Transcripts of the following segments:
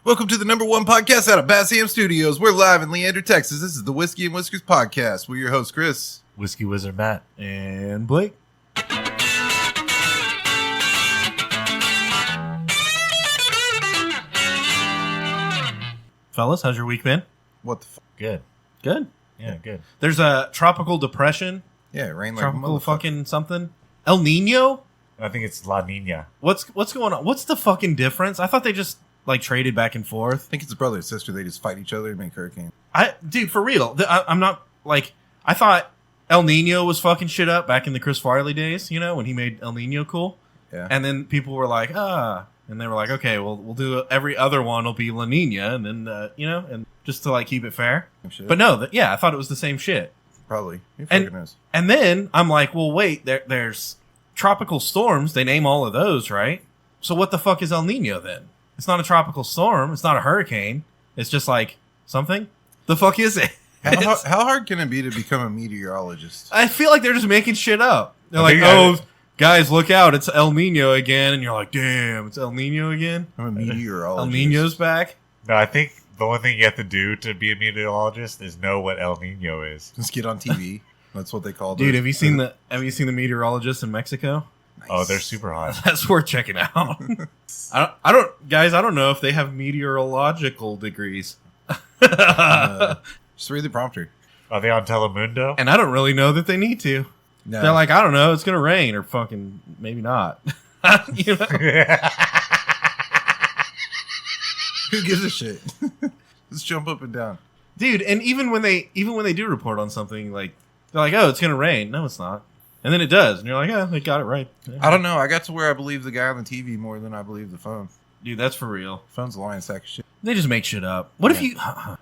Welcome to the number one podcast out of Bassiam Studios. We're live in Leander, Texas. This is the Whiskey and Whiskers podcast. We're your hosts, Chris, Whiskey Wizard Matt, and Blake. Fellas, how's your week been? What the fuck? Good. Yeah, good. There's a tropical depression. Yeah, it rained like tropical fucking something. El Nino? I think it's La Nina. What's going on? What's the fucking difference? I thought they just like traded back and forth. I think it's a brother and sister. They just fight each other and make hurricanes. Dude, for real. I'm not like, I thought El Nino was fucking shit up back in the Chris Farley days, you know, when he made El Nino cool. Yeah. And then people were like, and they were like, okay, well, we'll do every other one will be La Nina, and then, you know, and just to like keep it fair. But no, I thought it was the same shit. Probably. Who fucking knows? And then I'm like, well, wait, there's tropical storms. They name all of those, right? So what the fuck is El Nino then? It's not a tropical storm. It's not a hurricane. It's just like something. The fuck is it? How hard can it be to become a meteorologist? I feel like they're just making shit up. They're like, oh, guys, look out. It's El Nino again. And you're like, damn, it's El Nino again? I'm a meteorologist. El Nino's back? No, I think the only thing you have to do to be a meteorologist is know what El Nino is. Just get on TV. That's what they call it. Dude, have you seen the meteorologists in Mexico? Nice. Oh, they're super hot. That's worth checking out. I don't know if they have meteorological degrees. Just read the prompter. Are they on Telemundo? And I don't really know that they need to. No. They're like, I don't know, it's gonna rain or fucking maybe not. You know? Who gives a shit? Just jump up and down, dude. And even when they do report on something, like they're like, oh, it's gonna rain. No, it's not. And then it does, and you're like, oh, they got it right. Yeah. I don't know. I got to where I believe the guy on the TV more than I believe the phone. Dude, that's for real. Phone's a lying sack of shit. They just make shit up. What if you... I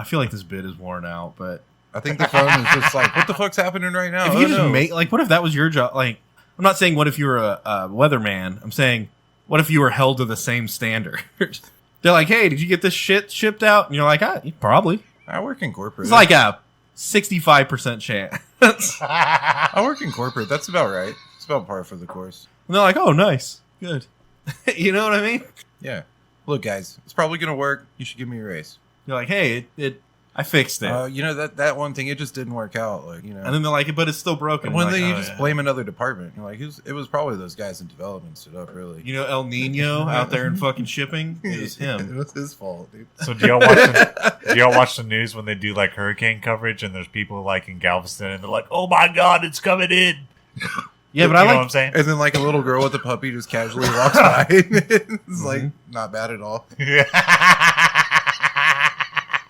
feel like this bit is worn out, but... I think the phone is just like, what the fuck's happening right now? If you just make... Like, what if that was your job? Like, I'm not saying what if you were a weatherman. I'm saying, what if you were held to the same standard? They're like, hey, did you get this shit shipped out? And you're like, probably. I work in corporate. It's like a 65% chance. I work in corporate. That's about right. It's about par for the course. And they're like, oh, nice. Good. You know what I mean? Yeah. Look, guys, it's probably going to work. You should give me a raise. You're like, hey, I fixed it. You know, that one thing, it just didn't work out. Like, you know. And then they're like, but it's still broken. And then you just blame another department. You're like, it was probably those guys in development stood up, really. You know, El Nino out there in fucking shipping? It was him. It was his fault, dude. So do y'all watch the news when they do like hurricane coverage and there's people like in Galveston and they're like, oh my God, it's coming in. Yeah, but you know what I'm saying? And then like a little girl with a puppy just casually walks by. It's like not bad at all.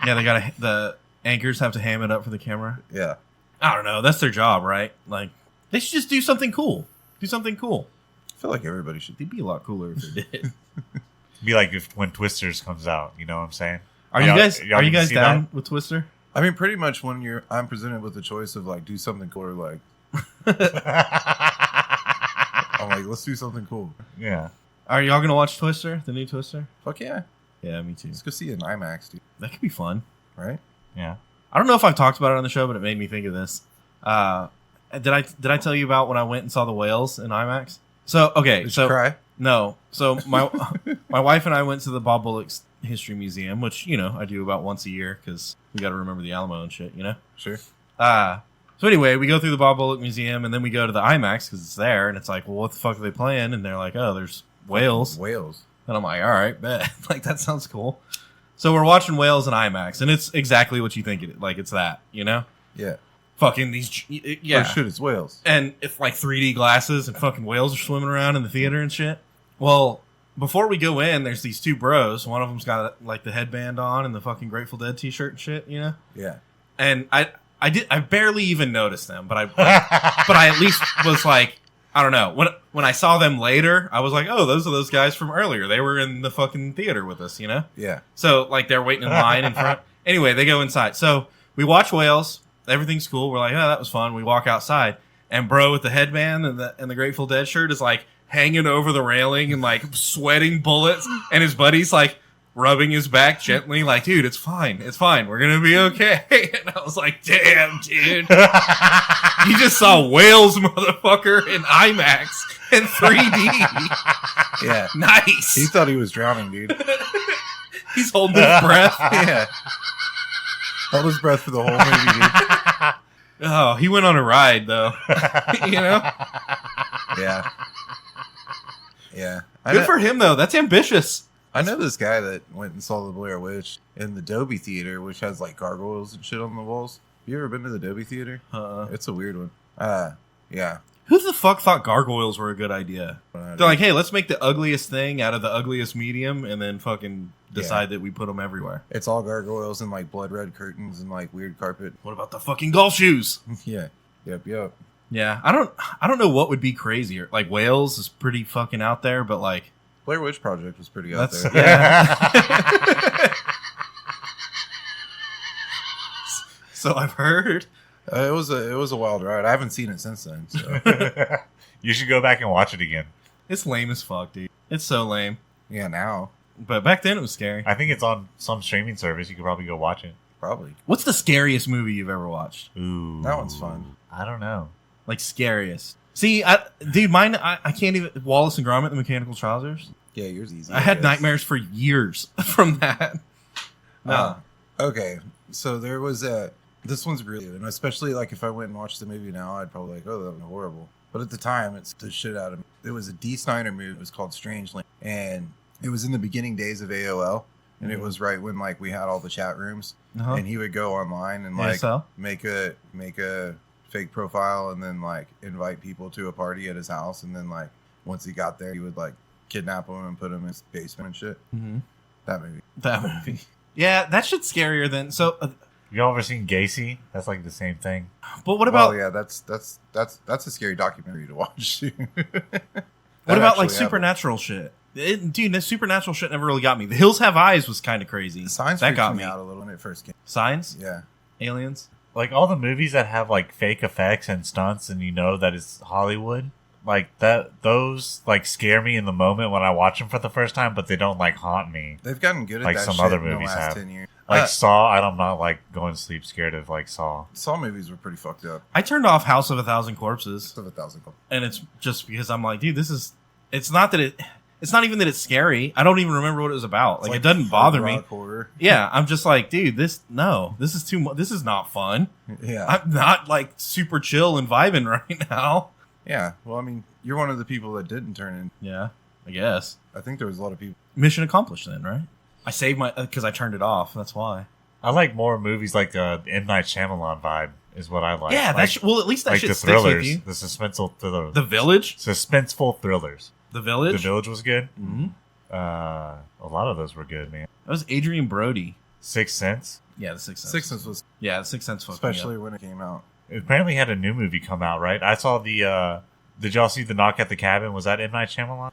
Yeah, they the anchors have to ham it up for the camera. Yeah. I don't know. That's their job, right? Like, they should just do something cool. Do something cool. I feel like everybody should. They'd be a lot cooler if they did. be like when Twisters comes out. You know what I'm saying? Are you guys down with Twister? I mean, pretty much when I'm presented with the choice of like do something cool or like. I'm like, let's do something cool. Yeah. Are y'all gonna watch Twister? The new Twister? Fuck yeah. Yeah, me too. Let's go see it in IMAX, dude. That could be fun. Right? Yeah. I don't know if I've talked about it on the show, but it made me think of this. Did I tell you about when I went and saw the whales in IMAX? So okay, Did you cry? No. So my wife and I went to the Bob Bullock's History Museum, which, you know, I do about once a year because we got to remember the Alamo and shit, you know? Sure. So anyway, we go through the Bob Bullock Museum, and then we go to the IMAX because it's there, and it's like, well, what the fuck are they playing? And they're like, oh, there's whales. Whales. And I'm like, all right, bet. Like, that sounds cool. So we're watching whales in IMAX, and it's exactly what you think it is. Like, it's that, you know? Yeah. Fucking these, yeah. Oh, shit, it's whales. And it's like 3D glasses, and fucking whales are swimming around in the theater and shit. Well, before we go in, there's these two bros. One of them's got, like, the headband on and the fucking Grateful Dead t-shirt and shit, you know? Yeah. And I barely even noticed them, but I at least was like, I don't know. When I saw them later, I was like, oh, those are those guys from earlier. They were in the fucking theater with us, you know? Yeah. So, like, they're waiting in line in front. Anyway, they go inside. So, we watch whales. Everything's cool. We're like, oh, that was fun. We walk outside. And bro with the headband and the Grateful Dead shirt is, like, hanging over the railing and, like, sweating bullets. And his buddy's, like, rubbing his back gently, like, dude, it's fine. It's fine. We're going to be okay. And I was like, damn, dude. You just saw whales, motherfucker, in IMAX in 3D. Yeah. Nice. He thought he was drowning, dude. He's holding his breath. Yeah. Held his breath for the whole movie, dude. Oh, he went on a ride though. You know? Yeah. Yeah. Good for him though. That's ambitious. I know this guy that went and saw the Blair Witch in the Dolby Theater, which has like gargoyles and shit on the walls. You ever been to the Dolby Theater? It's a weird one. Yeah. Who the fuck thought gargoyles were a good idea? They're like, hey, let's make the ugliest thing out of the ugliest medium and then fucking decide that we put them everywhere. It's all gargoyles and like blood red curtains and like weird carpet. What about the fucking golf shoes? Yeah. Yep. Yeah, I don't know what would be crazier. Like Wales is pretty fucking out there, but like Blair Witch Project was pretty out there. Yeah. So I've heard. It was a wild ride. I haven't seen it since then. So. You should go back and watch it again. It's lame as fuck, dude. It's so lame. Yeah, now But back then it was scary. I think it's on some streaming service. You could probably go watch it. probably What's the scariest movie you've ever watched? Ooh, that one's fun. I don't know. Like scariest. See, dude, mine. I can't even. Wallace and Gromit: The Mechanical Trousers. Yeah, yours easy. I had guess. nightmares for years from that. No. Okay, so there was this one's really good, and especially like if I went and watched the movie now, I'd probably like, oh, that was horrible. But at the time, it's the shit out of me. It was a D. Snyder movie. It was called Strangeland, and it was in the beginning days of AOL, and it was right when like we had all the chat rooms, Uh-huh. and he would go online and like ASL? make a fake profile and then like invite people to a party at his house, and then like once he got there, he would like kidnap them and put them in his basement and shit. Mm-hmm. That movie. That movie. Yeah, that shit's scarier than so. You ever seen Gacy? That's like the same thing. But what about yeah, that's a scary documentary to watch. what about like supernatural shit? Dude, that supernatural shit never really got me. The Hills Have Eyes was kind of crazy. The Signs that got me out a little when it first came. Signs? Yeah. Aliens? Like all the movies that have like fake effects and stunts, and you know that it's Hollywood. Like that, those like scare me in the moment when I watch them for the first time, but they don't like haunt me. They've gotten good at Like that some shit other in the movies last have. 10 years. Like Saw, I'm not like going to sleep scared of like Saw. Saw movies were pretty fucked up. I turned off House of a Thousand Corpses, Of 1,000. and it's just because I'm like, dude, this is. It's not that it. It's not even that it's scary. I don't even remember what it was about. Like it doesn't bother me. Horror. Yeah, I'm just like, dude, this is too much. This is not fun. Yeah. I'm not like super chill and vibing right now. Yeah. Well, I mean, you're one of the people that didn't turn in. Yeah, I guess. I think there was a lot of people. Mission accomplished then, right? I saved my because I turned it off. That's why. I like more movies like the M. Night Shyamalan vibe is what I like. Yeah, like, that's well. At least that like shit the sticks with thrillers, you. the suspenseful thrillers, The Village. suspenseful thrillers. The Village. The Village was good. Mm-hmm. A lot of those were good, man. That was Adrian Brody. Sixth Sense. Yeah, The Sixth Sense. Sixth Sense was, Yeah, The Sixth Sense. fucked me especially up. when it came out. It apparently had a new movie come out, right? I saw the. Did y'all see the Knock at the Cabin? Was that M. Night Shyamalan?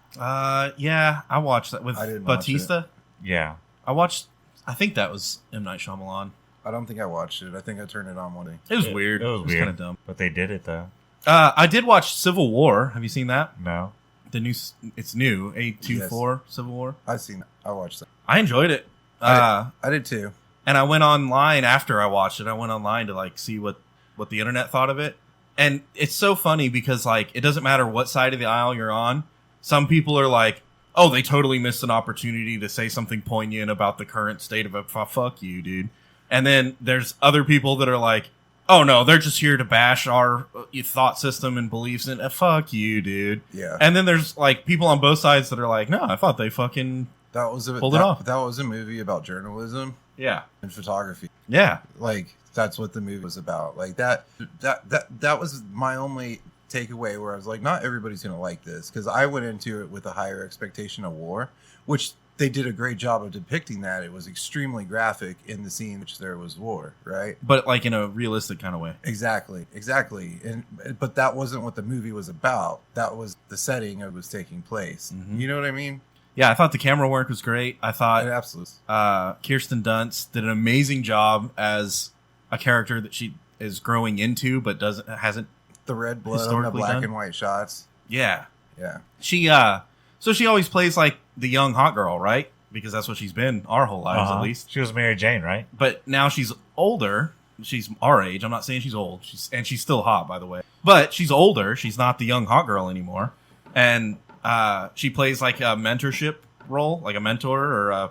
Yeah, I watched that with I didn't watch Batista. Yeah. I watched. I think that was M. Night Shyamalan. I don't think I watched it. I think I turned it on one day. It was weird. It was kind weird. of dumb. But they did it though. I did watch Civil War. Have you seen that? No. The new. It's new. 824 Civil War. I've seen it. I watched it. I enjoyed it. I did too. And I went online after I watched it. I went online to like see what the internet thought of it. And it's so funny because like it doesn't matter what side of the aisle you're on. Some people are like, "Oh, they totally missed an opportunity to say something poignant about the current state of it." Fuck you, dude. And then there's other people that are like, "Oh no, they're just here to bash our thought system and beliefs." And fuck you, dude. Yeah. And then there's like people on both sides that are like, "No, I thought they fucking That was pulled it off." That was a movie about journalism yeah, and photography. yeah." Like that's what the movie was about. Like that was my only takeaway where I was like, not everybody's gonna like this, because I went into it with a higher expectation of war, which they did a great job of depicting that. It was extremely graphic in the scene in which there was war, right? But like in a realistic kind of way. Exactly. But that wasn't what the movie was about. That was the setting it was taking place. Mhm. You know what I mean? Yeah, I thought the camera work was great. I thought Absolutely. Kirsten Dunst did an amazing job as a character that she is growing into, but hasn't. The red blood on the Historically black done? and white shots. Yeah, Yeah. she so she always plays like the young hot girl, right? Because that's what she's been our whole lives at least. She was Mary Jane, right? But now she's older. She's our age. I'm not saying she's old. She's still hot, by the way. But she's older. She's not the young hot girl anymore. And she plays like a mentorship role, like a mentor or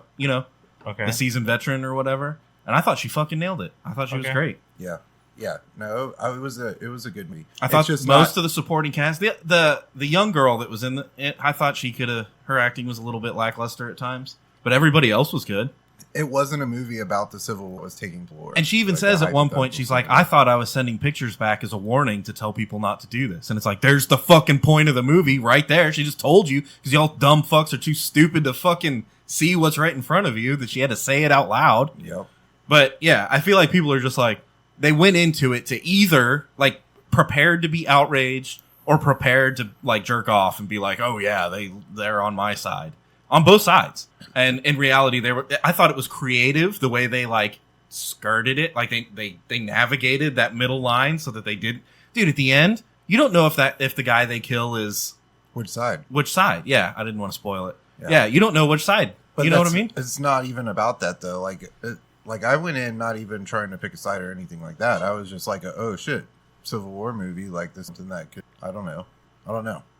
Okay. the seasoned veteran or whatever. And I thought she fucking nailed it. I thought she was great. Yeah. Yeah. No, it was a good movie. I thought just most of the supporting cast, the young girl that was in it, I thought she could have, her acting was a little bit lackluster at times, but everybody else was good. It wasn't a movie about the Civil War was taking place. And she even says at one point, she's like, I thought I was sending pictures back as a warning to tell people not to do this. And it's like, there's the fucking point of the movie right there. She just told you because y'all dumb fucks are too stupid to fucking see what's right in front of you that she had to say it out loud. Yep. But yeah, I feel like people are just like, they went into it to either like prepared to be outraged or prepared to like jerk off and be like, oh yeah, they're on my side. On both sides. And in reality, I thought it was creative the way they like skirted it. Like they navigated that middle line so that they did. Dude, at the end, you don't know if the guy they kill is which side. Yeah, I didn't want to spoil it. Yeah, you don't know which side. But you know what I mean? It's not even about that though. Like I went in not even trying to pick a side or anything like that. I was just like, oh shit, Civil War movie. Like this and that could, I don't know.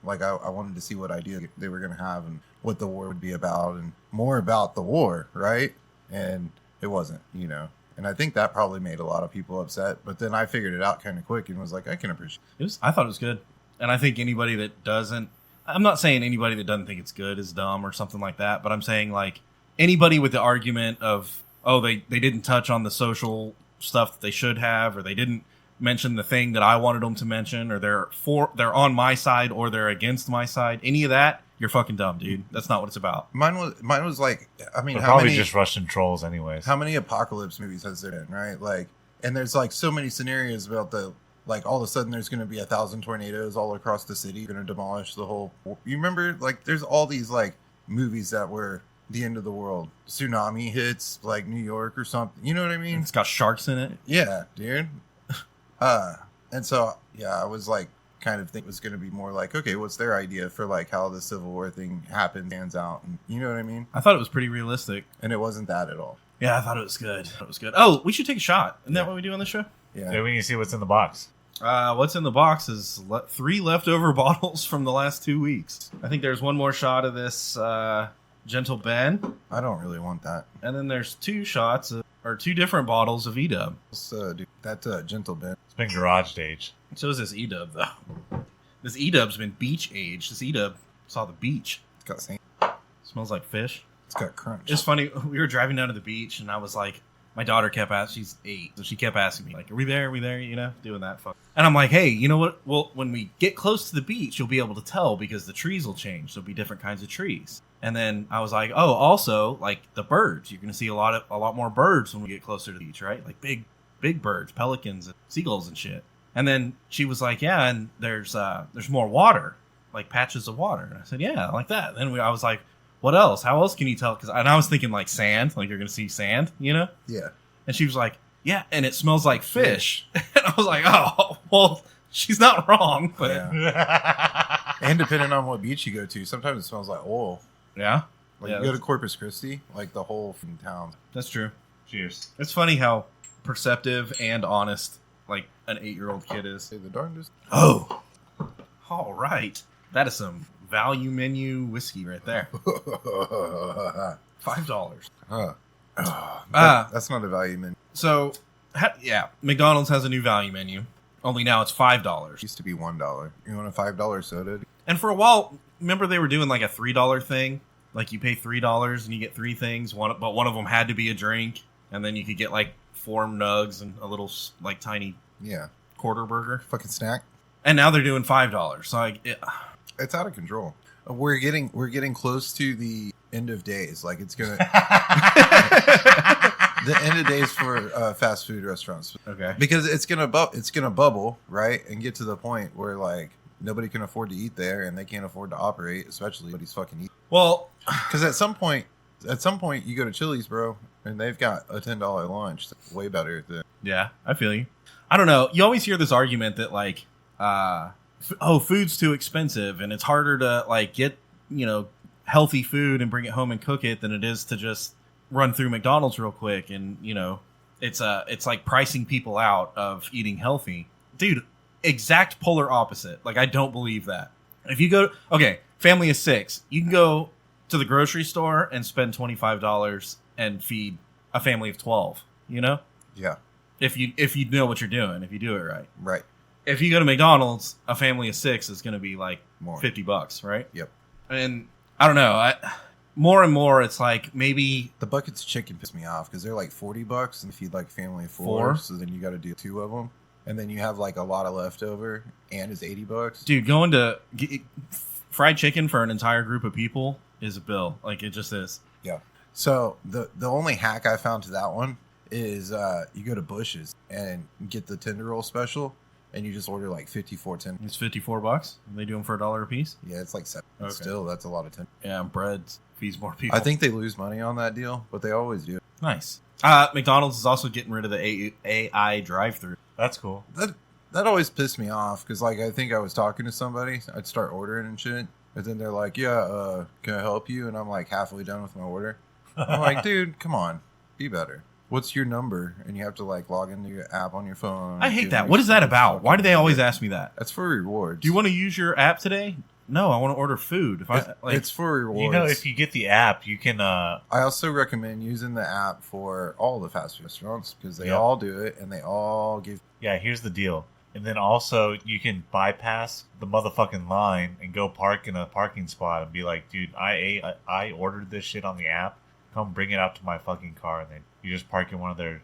Like I wanted to see what idea they were going to have and what the war would be about and more about the war, right? And it wasn't, And I think that probably made a lot of people upset. But then I figured it out kind of quick and was like, I can appreciate it. I thought it was good. And I think anybody that doesn't, I'm not saying anybody that doesn't think it's good is dumb or something like that. But I'm saying like anybody with the argument of, oh, they didn't touch on the social stuff that they should have, or they didn't mention the thing that I wanted them to mention, or they're on my side or they're against my side. Any of that, you're fucking dumb, dude. That's not what it's about. Mine was like, I mean, how probably many, just Russian trolls anyways. How many apocalypse movies has there been, right? Like, and there's like so many scenarios about like all of a sudden there's going to be 1,000 tornadoes all across the city going to demolish the whole. You remember, like, there's all these like movies that were the end of the world. Tsunami hits like New York or something. You know what I mean? It's got sharks in it. Yeah, dude. And so yeah, I was like, kind of think it was going to be more like, okay, what's their idea for like how the Civil War thing happens, hands out, and you know what I mean? I thought it was pretty realistic, and it wasn't that at all. Yeah, I thought it was good. Oh, we should take a shot. Isn't that what we do on the show? Yeah, we need to see what's in the box. What's in the box is 3 leftover bottles from the last 2 weeks. I think there's one more shot of this Gentle Ben. I don't really want that. And then there's 2 shots or 2 different bottles of E-Dub. Dude, that Gentle Ben. It's been garage aged. So is this E-Dub, though. This E-Dub's been beach aged. This E-Dub saw the beach. It's got sand. Smells like fish. It's got crunch. It's funny. We were driving down to the beach, and I was like, my daughter kept asking, she's 8, so she kept asking me, like, are we there, doing that fuck. And I'm like, hey, you know what? Well, when we get close to the beach, you'll be able to tell because the trees will change. There'll be different kinds of trees. And then I was like, oh, also, like, the birds. You're going to see a lot more birds when we get closer to the beach, right? Like, big birds, pelicans, and seagulls and shit. And then she was like, yeah, and there's more water, like patches of water. And I said, yeah, like that. Then I was like, what else? How else can you tell? And I was thinking like sand, like you're going to see sand, Yeah. And she was like, yeah, and it smells like fish. And I was like, oh, well, she's not wrong. But yeah. And depending on what beach you go to, sometimes it smells like oil. Yeah. Like you go to Corpus Christi, like the whole from town. That's true. Cheers. It's funny how perceptive and honest like an 8-year-old kid is. Say the darndest. Oh, all right. That is some value menu whiskey right there. $5. That's not a value menu. So, yeah, McDonald's has a new value menu. Only now it's $5. It used to be $1. You want a $5 soda? And for a while, remember they were doing like a $3 thing. Like you pay $3 and you get 3 things. But one of them had to be a drink, and then you could get like 4 nugs and a little like tiny quarter burger fucking snack. And now they're doing $5. So it's out of control. We're getting close to the end of days. Like it's gonna the end of days for fast food restaurants. Okay, because it's gonna bubble, right, and get to the point where like nobody can afford to eat there, and they can't afford to operate, especially when he's fucking eating. Well, because at some point you go to Chili's, bro, and they've got a $10 lunch. That's way better than. Yeah, I feel you. I don't know. You always hear this argument that like, food's too expensive, and it's harder to like get healthy food and bring it home and cook it than it is to just run through McDonald's real quick. And it's like pricing people out of eating healthy, dude. Exact polar opposite. Like I don't believe that. If you go, family of 6, you can go to the grocery store and spend $25 and feed a family of 12, you know? Yeah. If you know what you're doing, if you do it right. Right. If you go to McDonald's, a family of 6 is going to be like More. $50, right? Yep. And I don't know. More and more, it's like maybe The buckets of chicken piss me off because they're like $40 and feed like a family of 4. Four? So then you got to do 2 of them, and then you have like a lot of leftover, and it's $80. dude, going to get fried chicken for an entire group of people is a bill. Like it just is. Yeah. So the only hack I found to that one is you go to Bush's and get the tender roll special, and you just order like 54 tender. It's $54. And they do them for $1 a piece. Yeah, it's like 7. Okay. Still, that's a lot of tender. Yeah, and bread feeds more people. I think they lose money on that deal, but they always do. Nice. McDonald's is also getting rid of the AI drive-through. That's cool. That always pissed me off because like I think I was talking to somebody, I'd start ordering and shit, and then they're like, "Yeah, can I help you?" And I'm like halfway done with my order. I'm like, "Dude, come on, be better. What's your number?" And you have to like log into your app on your phone. I hate that. What is that about? Why do they always ask me that? That's for rewards. Do you want to use your app today? No, I want to order food. If I like, it's for rewards. You know, if you get the app, you can. I also recommend using the app for all the fast food restaurants because they Yep. all do it and they all give. Yeah, here's the deal. And then also, you can bypass the motherfucking line and go park in a parking spot and be like, dude, I ordered this shit on the app. Come bring it out to my fucking car, and then you just park in one of their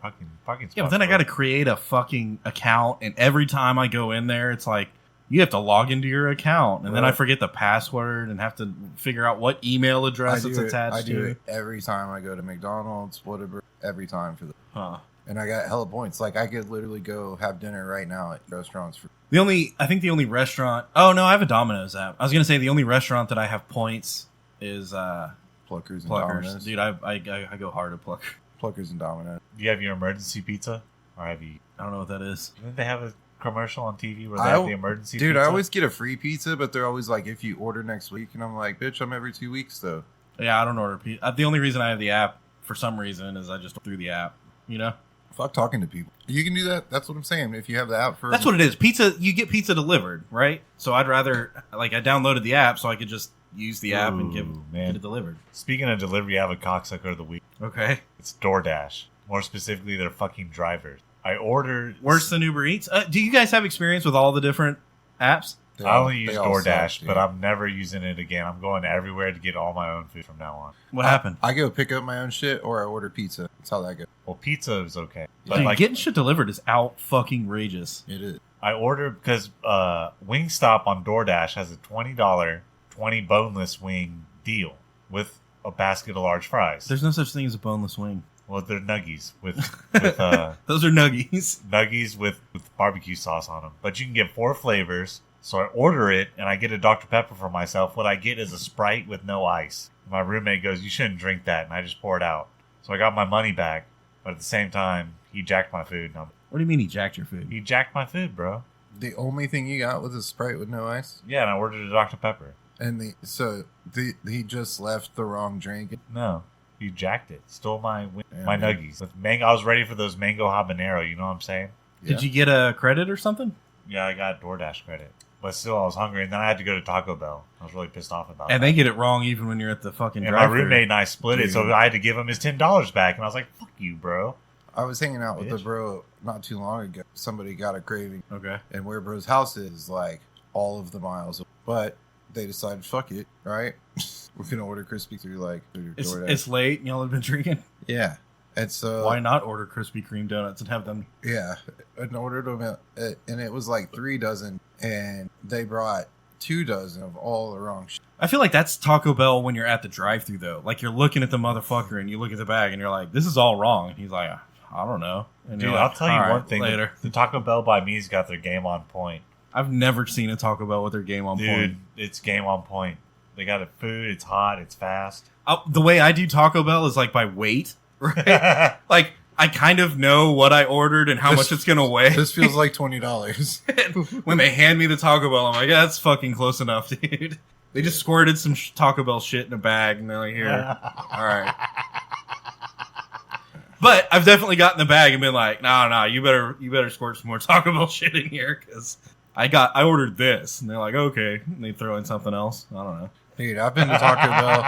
parking spots. yeah, but then I got to create a fucking account, and every time I go in there, it's like you have to log into your account, and then I Right. forget the password and have to figure out what email address it's attached I do to. it every time I go to McDonald's, whatever, every time for the. Huh. And I got hella points. Like I could literally go have dinner right now at restaurants for. I think the only restaurant. Oh no, I have a Domino's app. I was gonna say the only restaurant that I have points is Pluckers and Pluckers. Domino's. Dude, I go hard at Plucker. Pluckers and Domino's. Do you have your emergency pizza, or have you? I don't know what that is. Didn't they have a commercial on TV where they have the emergency? Dude, pizza? I always get a free pizza, but they're always like, if you order next week, and I'm like, bitch, I'm every 2 weeks though. Yeah, I don't order pizza. The only reason I have the app for some reason is I just through the app. You know. Fuck talking to people. You can do that. That's what I'm saying. If you have the app for. That's what it is. Pizza, you get pizza delivered, right? So I'd rather, I downloaded the app so I could just use the app and get it delivered. Speaking of delivery, I have a cocksucker of the week. Okay. It's DoorDash. More specifically, their fucking drivers. I ordered. Worse than Uber Eats? Do you guys have experience with all the different apps? I only use They all DoorDash, suck, but dude. I'm never using it again. I'm going everywhere to get all my own food from now on. What happened? I go pick up my own shit or I order pizza. That's how that goes. Well, pizza is okay, but Dude, like getting shit delivered is out fucking rageous. It is. I ordered because Wingstop on DoorDash has a $20 20 boneless wing deal with a basket of large fries. There's no such thing as a boneless wing. Well, they're nuggies with Those are nuggies. nuggies with barbecue sauce on them. But you can get 4 flavors. So I order it, and I get a Dr. Pepper for myself. What I get is a Sprite with no ice. My roommate goes, "You shouldn't drink that," and I just pour it out. So I got my money back, but at the same time, he jacked my food. What do you mean he jacked your food? He jacked my food, bro. The only thing you got was a Sprite with no ice, Yeah, and I ordered a Dr. Pepper. and he just left the wrong drink. No, he jacked it. Stole my Yeah, my man. nuggies. With mango, I was ready for those mango habanero. You know what I'm saying? Did you get a credit or something? Yeah, I got DoorDash credit. But still, I was hungry, and then I had to go to Taco Bell. I was really pissed off about And that. they get it wrong even when you're at the fucking And my drive-thru. roommate and I split it, so I had to give him his $10 back. And I was like, "Fuck you, bro." I was hanging out with the Bitch. bro not too long ago. Somebody got a craving, Okay. and where bro's house is like all of the miles, but they decided, fuck it, right? We're gonna order crispy through It's, DoorDash. it's late and y'all have been drinking. Yeah, and so Why not order Krispy Kreme donuts and have them? yeah, and ordered them, and it was like 3 dozen, and they brought 2 dozen of all the wrong shit. I feel like that's Taco Bell when you're at the drive-thru though. Like you're looking at the motherfucker and you look at the bag and you're like, "This is all wrong." And he's like, "I don't know." And Dude, you're I'll like, tell you "All one right, thing. later." The Taco Bell by me's got their game on point. I've never seen a Taco Bell with their game on Dude, point. it's game on point. They got it food. It's hot. It's fast. The way I do Taco Bell is like by weight, right? Like I kind of know what I ordered and how This- much it's gonna weigh. This feels like $20. When they hand me the Taco Bell, I'm like, "Yeah, that's fucking close enough, dude." They just squirted some Taco Bell shit in a bag, and they're like, "Here, all right." But I've definitely gotten the bag and been like, "No, you better squirt some more Taco Bell shit in here because I ordered this." And they're like, "Okay," and they throw in something else. I don't know. Dude, I've been to Taco Bell,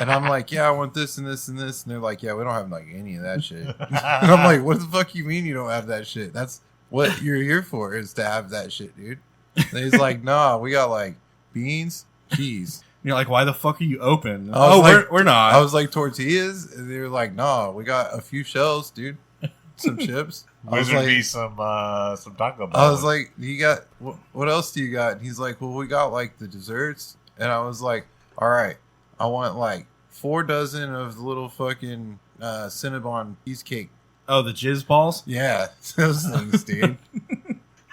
And I'm like, yeah, I want this and this and this. And they're like, yeah, we don't have like any of that shit. And I'm like, what the fuck you mean you don't have that shit? That's what you're here for, is to have that shit, dude. And he's like, nah, we got like beans, cheese. And you're like, why the fuck are you open? I was like, we're not. I was like, tortillas. And they were like, nah, we got a few shells, dude. Some chips. I was Which would like, be some Taco Bell. I was like, you got, what else do you got? And he's like, well, we got like the desserts. And I was like, all right, I want like 4 dozen of the little fucking Cinnabon cheesecake. Oh, the jizz balls? Yeah, those things, dude.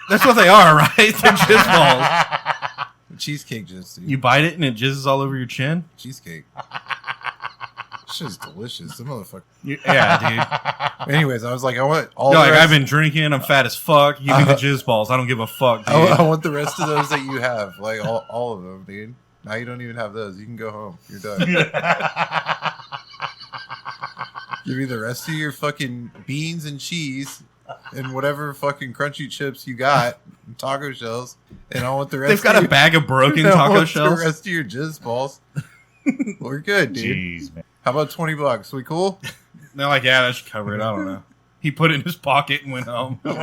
That's what they are, right? They're jizz balls. Cheesecake just, dude. You bite it and it jizzes all over your chin? Cheesecake. Shit's delicious. The motherfucker. Yeah, dude. Anyways, I was like, I want all You're the like, rest. I've been drinking. I'm fat as fuck. Give me the jizz balls. I don't give a fuck, dude. I want the rest of those that you have. Like, all of them, dude. Now you don't even have those. You can go home. You're done. Give me the rest of your fucking beans and cheese and whatever fucking crunchy chips you got, and taco shells, and I want the rest. They've got a bag of broken I taco want shells. The rest of your jizz balls. We're good, dude. Jeez, man. How about $20? We cool? They're like, yeah, that should cover it. I don't know. He put it in his pocket and went home. That's,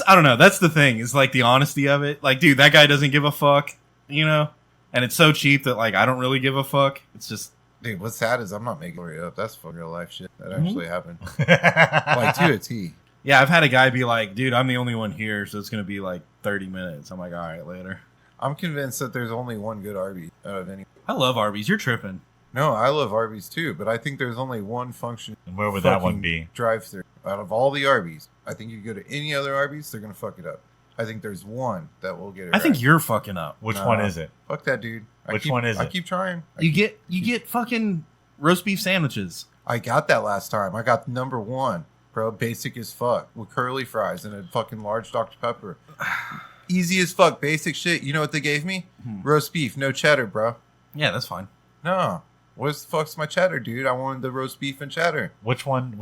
I don't know. That's the thing. Is like the honesty of it. Like, dude, that guy doesn't give a fuck, you know? And it's so cheap that like I don't really give a fuck. It's just, Dude, what's sad is I'm not making it up. That's fucking real life shit that actually happened. Like to a T. yeah, I've had a guy be like, dude, I'm the only one here, so it's going to be like 30 minutes. I'm like, all right, later. I'm convinced that there's only one good Arby's out of any. I love Arby's. You're tripping. No, I love Arby's too, but I think there's only one function. And where would that one be? Drive-through. Out of all the Arby's, I think you go to any other Arby's, they're gonna fuck it up. I think there's one that will get it. I think right. you're fucking up. Which No. one is it? Fuck that dude. Which one is I it? keep trying. You get fucking roast beef sandwiches. I got that last time. I got number 1, bro. Basic as fuck with curly fries and a fucking large Dr. Pepper. Easy as fuck, basic shit. You know what they gave me? Roast beef, no cheddar, bro. Yeah, that's fine. No. What the fuck's my cheddar, dude? I wanted the roast beef and cheddar. Which one?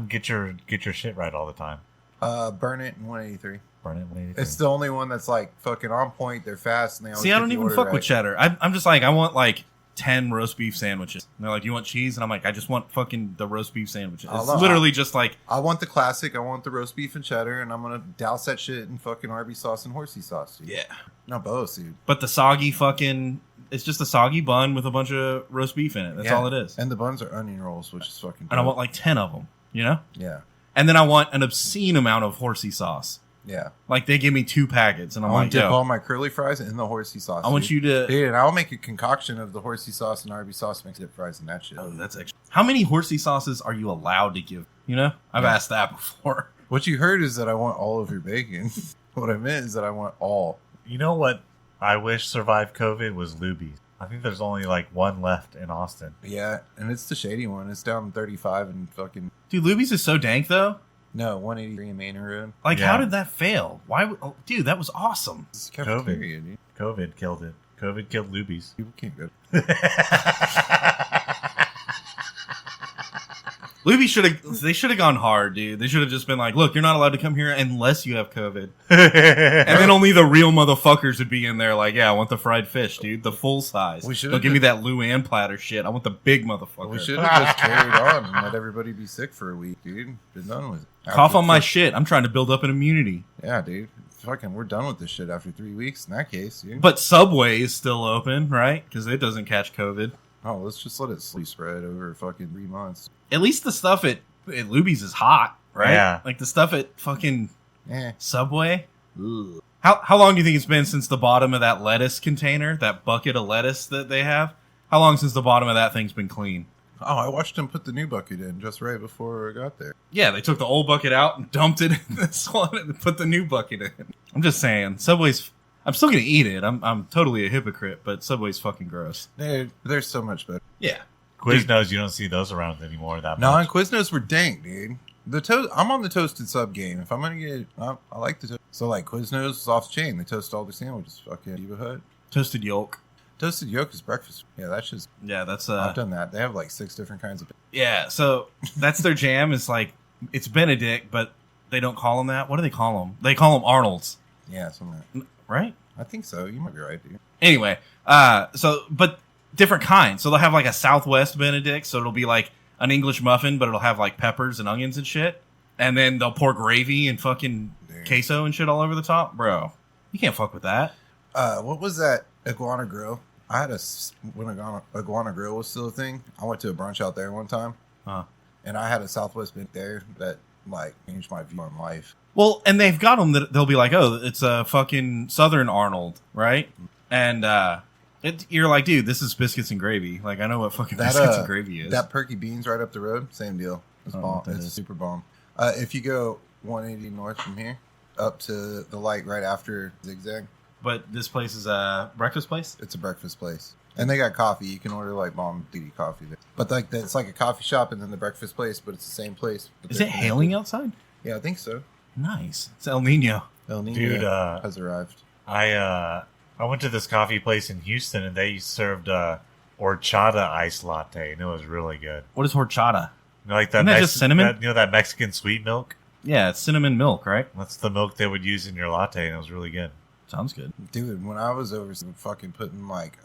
Get your shit right all the time. Burn it in 183. Burn it. Lady. It's the only one that's like fucking on point. They're fast and they always See, I get don't the even order fuck right. with cheddar. I'm just like, I want like 10 roast beef sandwiches. And they're like, you want cheese? And I'm like, I just want fucking the roast beef sandwiches. It's literally just like, I want the classic. I want the roast beef and cheddar, and I'm gonna douse that shit in fucking Arby's sauce and horsey sauce, dude. yeah. Not both, dude. But the soggy fucking, it's just a soggy bun with a bunch of roast beef in it. That's Yeah. all it is. And the buns are onion rolls, which is fucking. And I dope. want like 10 of them, you know? Yeah, And then I want an obscene amount of horsey sauce. yeah. Like they give me 2 packets, and I I'm want like, to dip yo, all my curly fries in the horsey sauce. I want dude. you to. Dude, and I'll make a concoction of the horsey sauce and Arby's sauce, mix dip fries and that shit. Oh, that's extra. How many horsey sauces are you allowed to give? You know, I've Yeah. asked that before. What you heard is that I want all of your bacon. What I meant is that I want all. You know what? I wish survived COVID was Luby's. I think there's only like one left in Austin. Yeah, and it's the shady one. It's down 35 and fucking Dude, Luby's is so dank though. no 183 in Manor Road. Like, Yeah. how did that fail? Why? Oh, dude, that was awesome. It's cafeteria, dude. COVID killed it. COVID killed Luby's. People can't go. Luby they should have gone hard, dude. They should have just been like, look, you're not allowed to come here unless you have COVID. And then only the real motherfuckers would be in there like, yeah, I want the fried fish, dude. The full size. We should've Don't give me that Luann platter shit. I want the big motherfucker. We should have just carried on and let everybody be sick for a week, dude. Been done with it. Cough After on my th- shit. I'm trying to build up an immunity. Yeah, dude. Fucking, we're done with this shit after 3 weeks. In that case, dude. But Subway is still open, right? Because it doesn't catch COVID. Oh, let's just let it slowly spread over fucking 3 months. At least the stuff at Luby's is hot, right? Yeah. Like the stuff at fucking Eh. Subway. Ugh. How long do you think it's been since the bottom of that lettuce container, that bucket of lettuce that they have? How long since the bottom of that thing's been clean? Oh, I watched them put the new bucket in just right before I got there. Yeah, they took the old bucket out and dumped it in this one and put the new bucket in. I'm just saying, Subway's. I'm still gonna eat it. I'm totally a hypocrite, but Subway's fucking gross. Dude, they're so much better. Yeah. Quiznos, you don't see those around anymore that No, and much. Quiznos were dank, dude. The toast. I'm on the toasted sub game. If I'm gonna get, I like the toast. So like Quiznos is off the chain. They toast all their sandwiches. Fucking Diva Hut. Toasted yolk. Toasted yolk is breakfast. Yeah, that's just. Yeah, that's I've done that. They have like 6 different kinds of. yeah. So that's their jam. Is like it's Benedict, but they don't call them that. What do they call them? They call them Arnold's, Yeah, something like that. right? I think so. You might be right, dude. Anyway, but different kinds. So they'll have like a Southwest Benedict. So it'll be like an English muffin, but it'll have like peppers and onions and shit. And then they'll pour gravy and fucking queso and shit all over the top. Bro, you can't fuck with that. What was that Iguana Grill? I had when Iguana Grill was still a thing. I went to a brunch out there one time. And I had a Southwest Benedict there that like changed my view on life. Well, and they've got them that they'll be like, oh, it's a fucking Southern Arnold, right? And you're like, dude, this is biscuits and gravy. Like, I know what fucking biscuits and gravy is. That Perky Beans right up the road, same deal. It's bomb. It's super bomb. If you go 180 north from here, up to the light right after Zigzag. But this place is a breakfast place? It's a breakfast place. And they got coffee. You can order like bomb duty coffee there. But like it's like a coffee shop and then the breakfast place, but it's the same place. Is it hailing outside? Yeah, I think so. Nice. It's El Nino. El Nino Dude, has arrived. I went to this coffee place in Houston and they served horchata iced latte and it was really good. What is horchata? You know, like that Isn't that just cinnamon? That Mexican sweet milk? Yeah, it's cinnamon milk, right? That's the milk they would use in your latte and it was really good. Sounds good. Dude, when I was over fucking putting like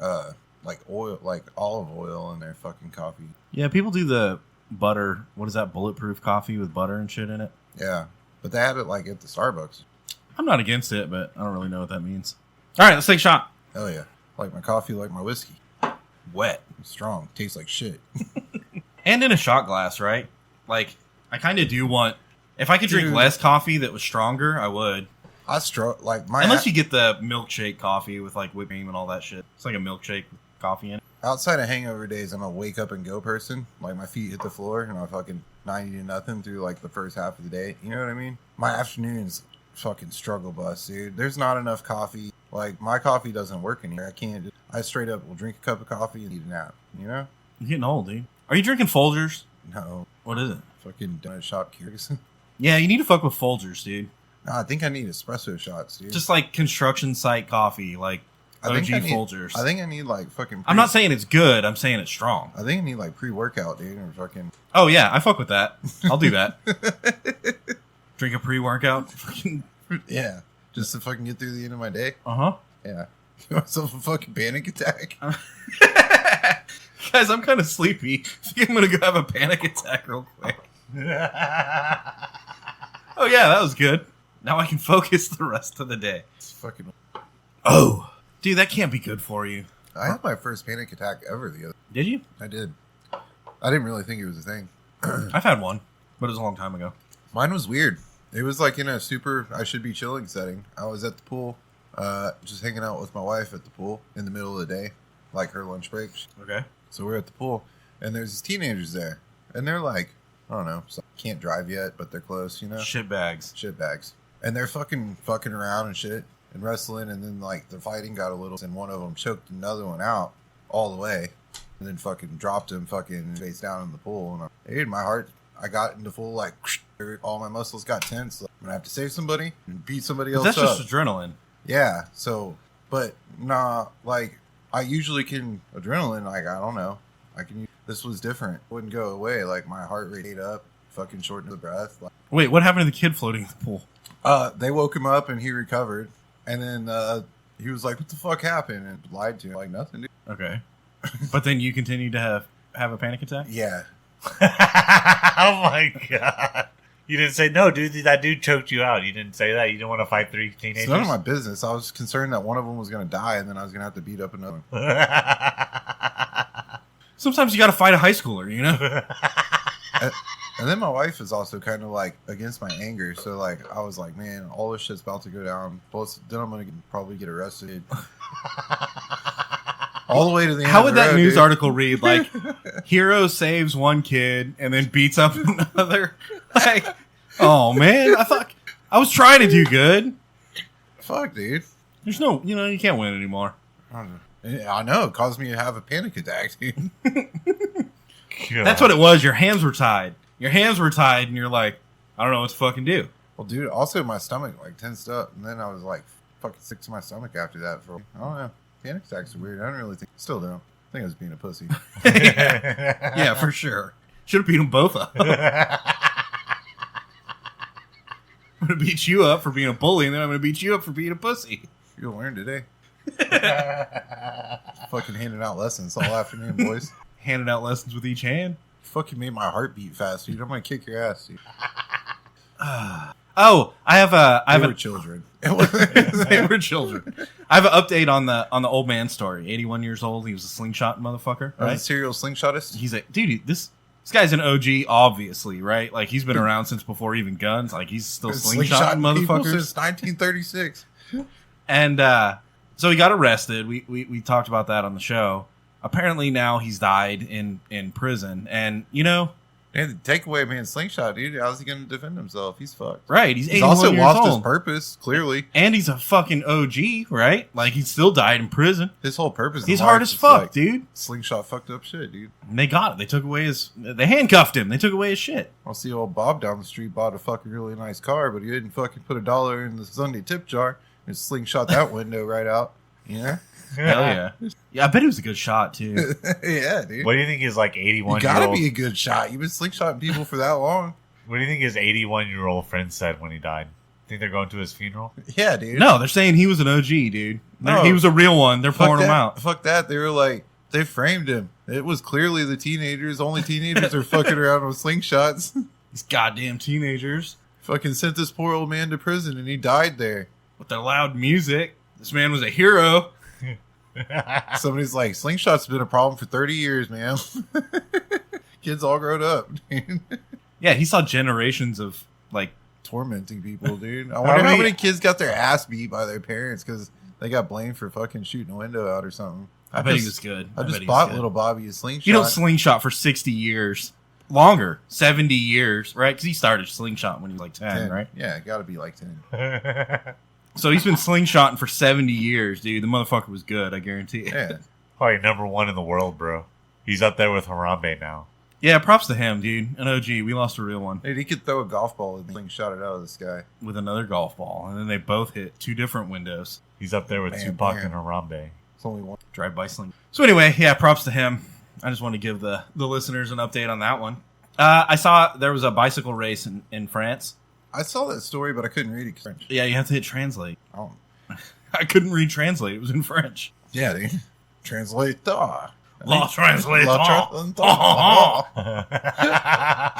oil, like olive oil in their fucking coffee. Yeah, people do the butter. What is that? Bulletproof coffee with butter and shit in it. Yeah, but they had it like at the Starbucks. I'm not against it, but I don't really know what that means. All right, let's take a shot. Hell yeah. Like my coffee, like my whiskey. Wet. Strong. Tastes like shit. And in a shot glass, right? Like, I kind of do want... If I could drink less coffee that was stronger, I would. Unless you get the milkshake coffee with like whipped cream and all that shit. It's like a milkshake with coffee in it. Outside of hangover days, I'm a wake up and go person. Like my feet hit the floor and I'm fucking 90-0 through like the first half of the day. You know what I mean? My afternoons fucking struggle bus, dude. There's not enough coffee. Like my coffee doesn't work anymore. I can't. I straight up will drink a cup of coffee and eat a nap. You know? You're getting old, dude. Are you drinking Folgers? No. What is it? Fucking donut shop Keurig. Yeah, you need to fuck with Folgers, dude. No, I think I need espresso shots, dude. Just like construction site coffee, like OG Folgers. I think I need like fucking... I'm not saying it's good. I'm saying it's strong. I think I need like pre-workout, dude. Or fucking... Oh, yeah. I fuck with that. I'll do that. Drink a pre-workout. Yeah. Just to fucking get through the end of my day. Uh-huh. Yeah. Give myself a fucking panic attack. Guys, I'm kind of sleepy. I think I'm going to go have a panic attack real quick. Oh, yeah. That was good. Now I can focus the rest of the day. It's fucking... Oh. Dude, that can't be good for you. I had my first panic attack ever the other... Did you? I did. I didn't really think it was a thing. I've had one, but it was a long time ago. Mine was weird. It was like in a super I should be chilling setting. I was at the pool, just hanging out with my wife at the pool in the middle of the day, like her lunch break. Okay. So we're at the pool, and there's these teenagers there, and they're like, I don't know, can't drive yet, but they're close, you know? Shit bags. And they're fucking around and shit and wrestling, and then like the fighting got a little, and one of them choked another one out all the way, and then fucking dropped him fucking face down in the pool. And dude, my heart, I got into full like, all my muscles got tense. Like, I'm gonna have to save somebody and beat somebody else up. That's just adrenaline. Yeah. So, but nah, like I usually can adrenaline. Like I don't know, I can. This was different. It wouldn't go away. Like my heart rate ate up. Fucking shortened the breath. Like, wait, what happened to the kid floating in the pool? They woke him up and he recovered. And then he was like, "What the fuck happened?" And lied to him like nothing. Dude. Okay. But then you continued to have a panic attack? Yeah. Oh my god. You didn't say, no, dude, that dude choked you out. You didn't say that. You didn't want to fight 3 teenagers. It's none of my business. I was concerned that one of them was going to die and then I was going to have to beat up another one. Sometimes you got to fight a high schooler, you know? And then my wife is also kind of like against my anger. So like, I was like, man, all this shit's about to go down. Plus, then I'm going to probably get arrested. All the way to the end. How would that news dude. article read? Like, hero saves one kid and then beats up another. Like, oh man, I was trying to do good. Fuck, dude. There's no, you can't win anymore. I know. It caused me to have a panic attack, dude. That's what it was. Your hands were tied. And you're like, I don't know what to fucking do. Well, dude, also my stomach like tensed up, and then I was like fucking sick to my stomach after that. I don't know. Panic attacks are weird. I don't really think. Still don't. I think I was being a pussy. Yeah, for sure. Should have beat them both up. I'm going to beat you up for being a bully, and then I'm going to beat you up for being a pussy. You'll learn today. Fucking handing out lessons all afternoon, boys. Handing out lessons with each hand. Fucking made my heart beat fast, dude. I'm gonna kick your ass, dude. Oh, I They were children. they were children. I have an update on the old man story. 81 years old. He was a slingshot motherfucker, Right? right? Serial slingshotist. He's like, dude, this guy's an OG, obviously, right? Like he's been around since before even guns. Like he's still slingshotting people motherfuckers since 1936. And so he got arrested. We talked about that on the show. Apparently now he's died in prison, and you know. And take away man slingshot, dude. How's he gonna defend himself? He's fucked. Right, he's 81 also years lost old. his purpose, clearly. And he's a fucking OG, right? Like he still died in prison. His whole purpose. He's in hard life as is fuck, like dude. Slingshot fucked up shit, dude. And they got it. They took away they handcuffed him. They took away his shit. I'll see old Bob down the street bought a fucking really nice car, but he didn't fucking put $1 in the Sunday tip jar and slingshot that window right out. Yeah. Hell yeah. Yeah, I bet it was a good shot too. Yeah, dude. What do you think his like 81 You year gotta old? be a good shot. You've been slingshotting people for that long. What do you think his 81-year-old friend said when he died? Think they're going to his funeral? Yeah, dude. No, they're saying he was an OG, dude. No. He was a real one. They're Fuck pouring that. him out. Fuck that. They were like, they framed him. It was clearly the teenagers. Only teenagers are fucking around with slingshots. These goddamn teenagers Fucking sent this poor old man to prison and he died there. with their loud music. This man was a hero. Somebody's like, slingshot's been a problem for 30 years, man. Kids all grown up, dude. Yeah, he saw generations of like. Tormenting people, dude. I wonder how many kids got their ass beat by their parents because they got blamed for fucking shooting a window out or something. I bet he was good. I bet just he was bought good. little Bobby a slingshot. You don't slingshot for 60 years. Longer. 70 years, right? Because he started slingshot when he was like 10, right? Yeah, it got to be like 10. So he's been slingshotting for 70 years, dude. The motherfucker was good, I guarantee it. Yeah. Probably #1 in the world, bro. He's up there with Harambe now. Yeah, props to him, dude. An OG. We lost a real one Dude, he could throw a golf ball and slingshot it out of the sky. with another golf ball. And then they both hit two different windows. He's up there with Man, Tupac man. and Harambe. It's only one. Drive-by sling. So anyway, yeah, props to him. I just want to give the listeners an update on that one. I saw there was a bicycle race in France. I saw that story, but I couldn't read it. 'cause French. Yeah, you have to hit translate. Oh. I couldn't read translate. It was in French. Yeah, dude. Translate. La translate. La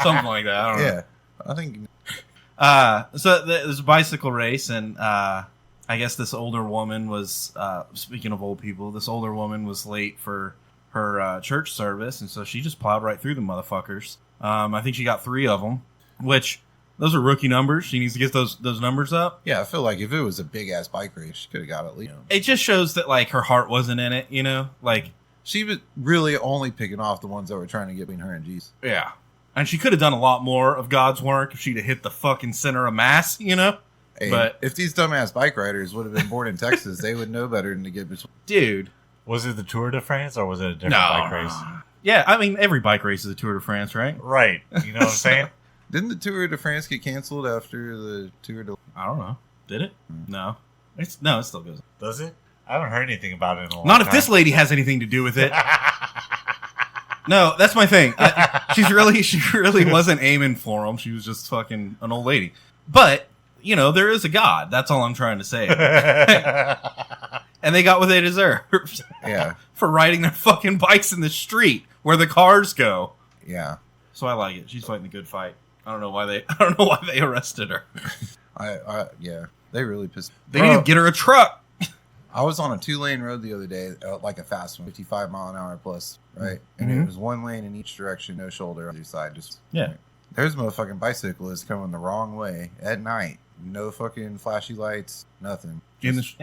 Something like that. I don't know. Yeah. I think. So there's a bicycle race, and I guess this older woman was, speaking of old people, this older woman was late for her church service, and so she just plowed right through the motherfuckers. I think she got 3 of them, which those are rookie numbers. She needs to get those numbers up. Yeah, I feel like if it was a big ass bike race, she could have got at least. It just shows that like her heart wasn't in it, you know? Like, She was really only picking off the ones that were trying to get between her and Jesus. yeah. And she could have done a lot more of God's work if she'd have hit the fucking center of mass, you know? Hey, But- if these dumbass bike riders would have been born in Texas, they would know better than to get between. Dude. Was it the Tour de France or was it a different No. bike race? Yeah, I mean, every bike race is a Tour de France, right? Right. You know what I'm saying? Didn't the Tour de France get canceled after the Tour de? I don't know. Did it? No. It still goes. Does it? I haven't heard anything about it in a long Not time. if this lady has anything to do with it. No, that's my thing. She really wasn't aiming for him. She was just fucking an old lady. But, you know, there is a God. That's all I'm trying to say. And they got what they deserved. Yeah, For riding their fucking bikes in the street where the cars go. yeah. So I like it. She's fighting a good fight. I don't know why they arrested her. Yeah. They really pissed. They need to get her a truck. I was on a 2-lane road the other day, like a fast one, 55 mile an hour plus, right? And Mhm. it was 1 lane in each direction, no shoulder on either side. Just Yeah. There's motherfucking bicyclists coming the wrong way at night. No fucking flashy lights, nothing. In the Just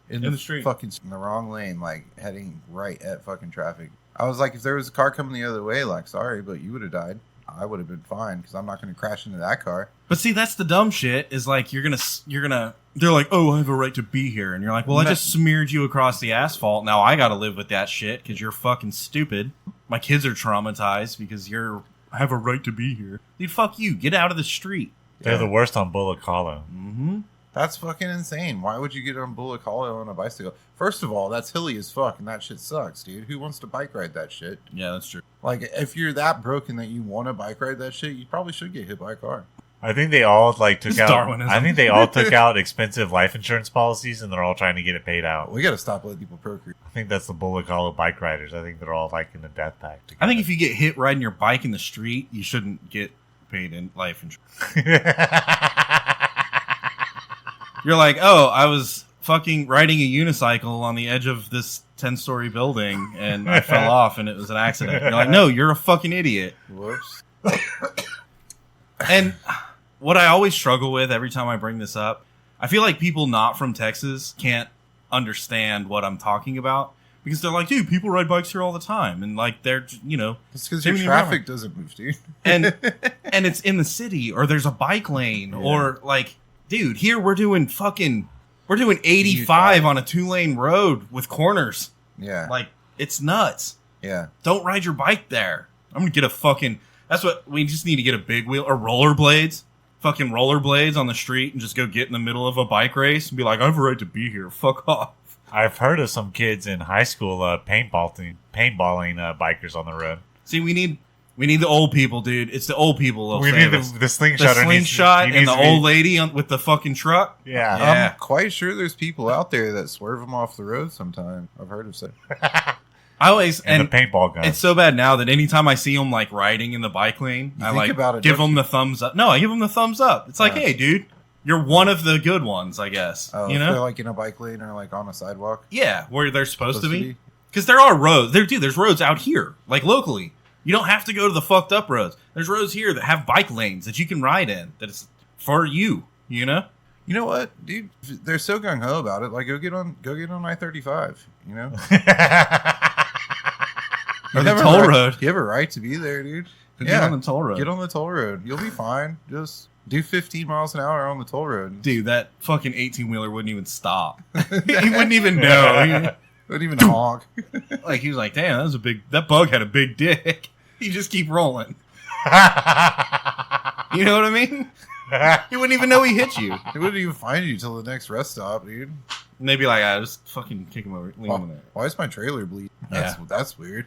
in the street. fucking in the wrong lane, like heading right at fucking traffic. I was like, if there was a car coming the other way, like, sorry, but you would have died. I would have been fine because I'm not going to crash into that car. But see, that's the dumb shit. Is like you're gonna. They're like, oh, I have a right to be here, and you're like, well, I just smeared you across the asphalt. Now I got to live with that shit because you're fucking stupid. My kids are traumatized because I have a right to be here. Dude, fuck you. Get out of the street. They're the worst on Bullock Hollow. Mm-hmm. That's fucking insane. Why would you get on Bullock Hollow on a bicycle? First of all, that's hilly as fuck, and that shit sucks, dude. Who wants to bike ride that shit? Yeah, that's true. Like, if you're that broken that you want to bike ride that shit, you probably should get hit by a car. I think they all like took It's out. Darwinism. I think they all took out expensive life insurance policies, and they're all trying to get it paid out. We got to stop letting people procreate. I think that's the Bullock Hollow bike riders. I think they're all like in the death pact. I think if you get hit riding your bike in the street, you shouldn't get paid in life insurance. You're like, oh, I was fucking riding a unicycle on the edge of this 10-story building, and I fell off, and it was an accident. You're like, no, you're a fucking idiot. Whoops. And what I always struggle with every time I bring this up, I feel like people not from Texas can't understand what I'm talking about because they're like, dude, people ride bikes here all the time, and like they're, you know, it's because your traffic doesn't move, dude. and it's in the city or there's a bike lane or like, dude, here we're doing 85 on a 2-lane road with corners. Yeah, like it's nuts. Yeah, don't ride your bike there. I'm gonna get a fucking. That's what we just need to get, a big wheel or rollerblades. Fucking rollerblades on the street and just go get in the middle of a bike race and be like, I have a right to be here. Fuck off. I've heard of some kids in high school paintballing bikers on the road. See, we need the old people, dude. It's the old people. We need the slingshot. The slingshot and the old lady with the fucking truck. Yeah. I'm quite sure there's people out there that swerve them off the road sometime. I've heard of it. I always and the paintball gun. It's so bad now that anytime I see them like riding in the bike lane, I like give them the thumbs up. No, I give them the thumbs up. It's like, hey, dude, you're one of the good ones, I guess. Oh, you know, if they're like in a bike lane or like on a sidewalk. Yeah, where they're supposed to be. Because there are roads. There's roads out here, like locally. You don't have to go to the fucked up roads. There's roads here that have bike lanes that you can ride in. That is for you. You know. You know what, dude? They're so gung ho about it. Like, go get on I-35. You know. Or the toll road. You have a right to be there, dude. Get on the toll road. Get on the toll road. You'll be fine. Just do 15 miles an hour on the toll road. Dude, that fucking 18-wheeler wouldn't even stop. He wouldn't even know. He wouldn't even honk. Like, he was like, damn, that bug had a big dick. He just keep rolling. You know what I mean? He wouldn't even know he hit you. He wouldn't even find you till the next rest stop, dude. And they'd be like, just fucking kick him over. Leave him there. Why is my trailer bleeding? That's weird.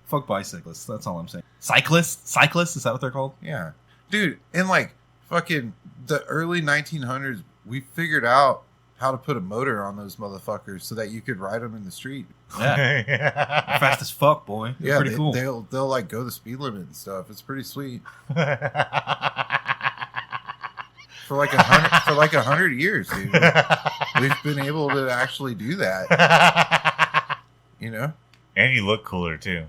Fuck bicyclists. That's all I'm saying. Cyclists? Is that what they're called? Yeah. Dude, in like fucking the early 1900s, we figured out how to put a motor on those motherfuckers so that you could ride them in the street. Yeah. Fast as fuck, boy. They're pretty cool. They'll like go the speed limit and stuff. It's pretty sweet. For like 100 years, dude. We've been able to actually do that. You know? And you look cooler too.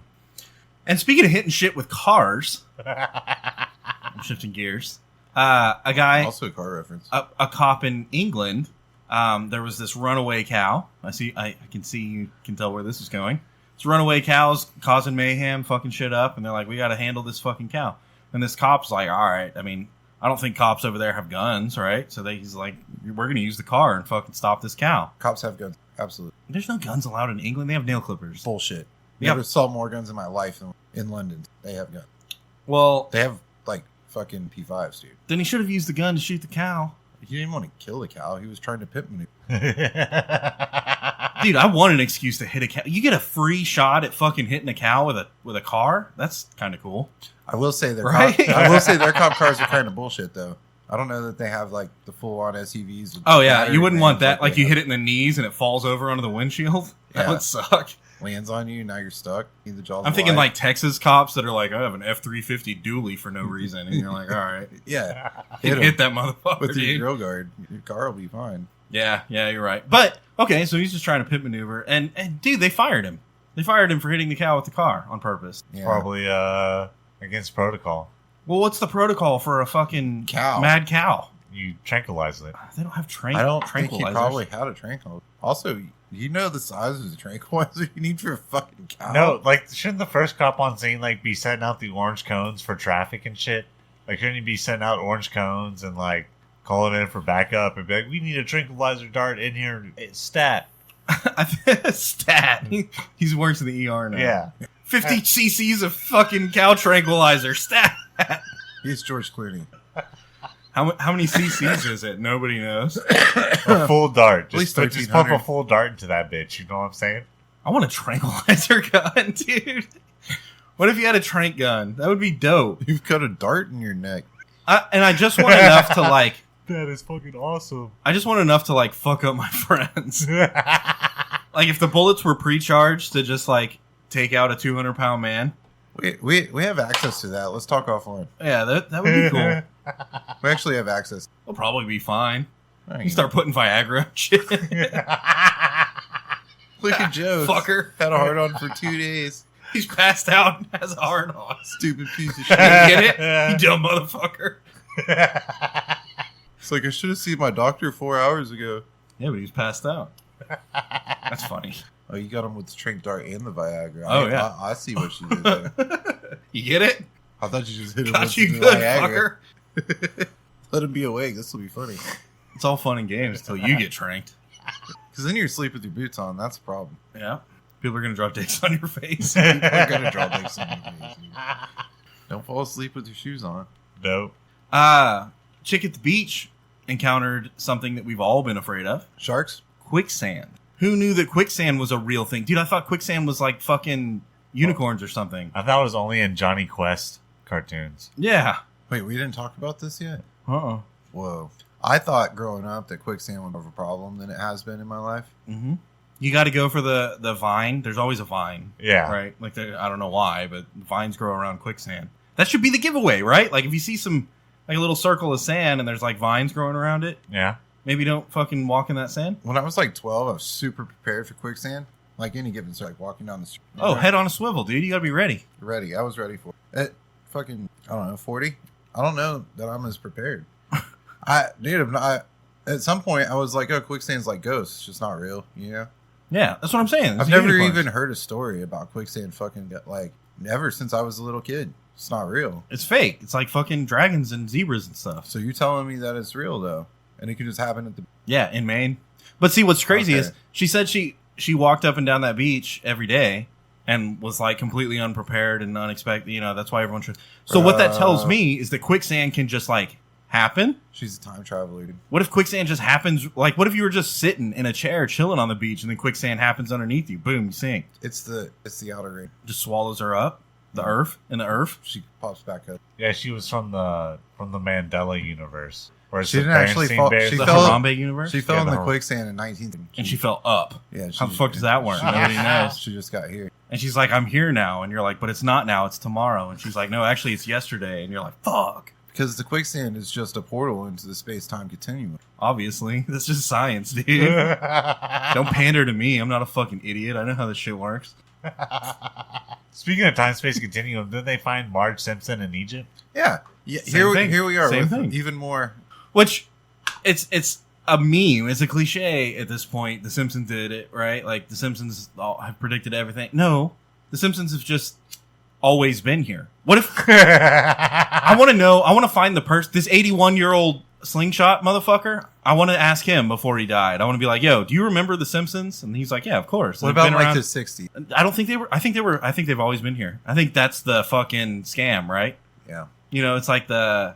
And speaking of hitting shit with cars, I'm shifting gears. A guy, also a car reference. A cop in England. There was this runaway cow. I can see you can tell where this is going. This runaway cow's causing mayhem, fucking shit up, and they're like, we got to handle this fucking cow. And this cop's like, all right. I mean, I don't think cops over there have guns, right? So he's like, we're going to use the car and fucking stop this cow. Cops have guns. Absolutely. There's no guns allowed in England. They have nail clippers. Bullshit. Never saw more guns in my life than in London. They have guns. Well, they have like fucking P5s, dude. Then he should have used the gun to shoot the cow. He didn't want to kill the cow. He was trying to pimp maneuver. Dude, I want an excuse to hit a cow. You get a free shot at fucking hitting a cow with a car? That's kind of cool. I will say their cop cars are kind of bullshit though. I don't know that they have like the full on SUVs. Oh yeah, you wouldn't want that. Like you hit it in the knees and it falls over onto the windshield. That would suck. Lands on you, now you're stuck. The jaws. I'm thinking like Texas cops that are like, I have an F-350 dually for no reason, and you're like, all right, yeah, hit that motherfucker with your drill guard. Your car will be fine. Yeah, you're right. But okay, so he's just trying to pimp maneuver, and dude, they fired him. They fired him for hitting the cow with the car on purpose. Yeah. Probably against protocol. Well, what's the protocol for a fucking cow? Mad cow? You tranquilize it. They don't have I don't think he probably had a tranquilizer. Also, you know the size of the tranquilizer you need for a fucking cow? No, like, shouldn't the first cop on scene, like, be setting out the orange cones for traffic and shit? Like, shouldn't he be setting out orange cones and, like, calling in for backup and be like, we need a tranquilizer dart in here. Stat. Stat. He works in the ER now. Yeah. 50 cc's of fucking cow tranquilizer. Stat. He's George Clooney. How many cc's is it? Nobody knows. A full dart. At least just pump a full dart into that bitch. You know what I'm saying? I want a tranquilizer gun, dude. What if you had a tranq gun? That would be dope. You've got a dart in your neck. And I just want enough to like. That is fucking awesome. I just want enough to like fuck up my friends. Like if the bullets were pre-charged to just like take out a 200-pound man. We have access to that. Let's talk offline. Yeah, that would be cool. We actually have access. We'll probably be fine. There You start putting Viagra shit. Look at Joe. Fucker. Had a hard on for 2 days. He's passed out and has a hard on. Stupid piece of shit. Get it? You dumb motherfucker. It's like I should have seen my doctor 4 hours ago. Yeah, but he's passed out. That's funny. Oh, you got him with the Tranq dart and the Viagra. Oh, yeah. I see what you did there. You get it? I thought you just hit him Got with you the good, Viagra. fucker. Let him be awake. This will be funny. It's all fun and games until you get tranked. Because then you're asleep with your boots on. That's a problem. Yeah. People are going to draw dicks on your face. People are going to draw dicks on your face. Don't fall asleep with your shoes on. Nope. Chick at the beach encountered something that we've all been afraid of. Sharks? Quicksand. Who knew that quicksand was a real thing? Dude, I thought quicksand was like fucking unicorns or something. I thought it was only in Johnny Quest cartoons. Yeah. Wait, we didn't talk about this yet? Uh-uh. Whoa. I thought growing up that quicksand was more of a problem than it has been in my life. Mm-hmm. You got to go for the vine. There's always a vine. Yeah. Right? Like, I don't know why, but vines grow around quicksand. That should be the giveaway, right? Like, if you see some, like a little circle of sand and there's like vines growing around it, Yeah. maybe don't fucking walk in that sand. When I was like 12, I was super prepared for quicksand. Like any given, so like walking down the street. Oh, head on a swivel, dude. You got to be ready. Ready. I was ready for it. At fucking, I don't know, 40? I don't know that I'm as prepared. At some point, I was like, oh, quicksand's like ghosts. It's just not real, you know? Yeah, that's what I'm saying. I've never even heard a story about quicksand fucking, like, never since I was a little kid. It's not real. It's fake. It's like fucking dragons and zebras and stuff. So you're telling me that it's real, though? And it could just happen at the... Yeah, in Maine. But see, what's crazy Okay. is she said she walked up and down that beach every day and was like completely unprepared and unexpected. You know, that's why everyone should. So what that tells me is that quicksand can just like happen. She's a time traveler, dude. What if quicksand just happens? Like, what if you were just sitting in a chair chilling on the beach and then quicksand happens underneath you? Boom, you sink. It's the outer ring. Just swallows her up. The earth in the earth. She pops back up. Yeah, she was from the Mandela universe. Where it's She the didn't actually Berenstain fall- Bears. she The fell- Harambe universe. She fell in the the- quicksand in 19... and she fell up. Yeah. How the fuck does that work? Nobody knows. She just got here. And she's like, I'm here now. And you're like, but it's not now. It's tomorrow. And she's like, no, actually, it's yesterday. And you're like, fuck. Because the quicksand is just a portal into the space-time continuum. Obviously. That's just science, dude. Don't pander to me. I'm not a fucking idiot. I know how this shit works. Speaking of time space continuum, didn't they find Marge Simpson in Egypt? Yeah. Same thing. Here we are Same with thing. even more... Which, it's a meme. It's a cliche at this point. The Simpsons did it, right? Like, the Simpsons have predicted everything. No. The Simpsons have just always been here. What if... I want to know... I want to find the person... This 81-year-old slingshot motherfucker. I want to ask him before he died. I want to be like, yo, do you remember the Simpsons? And he's like, yeah, of course. What They've about been like around- the 60s? I don't think they were. I think they've always been here. I think that's the fucking scam, right? Yeah. You know, it's like the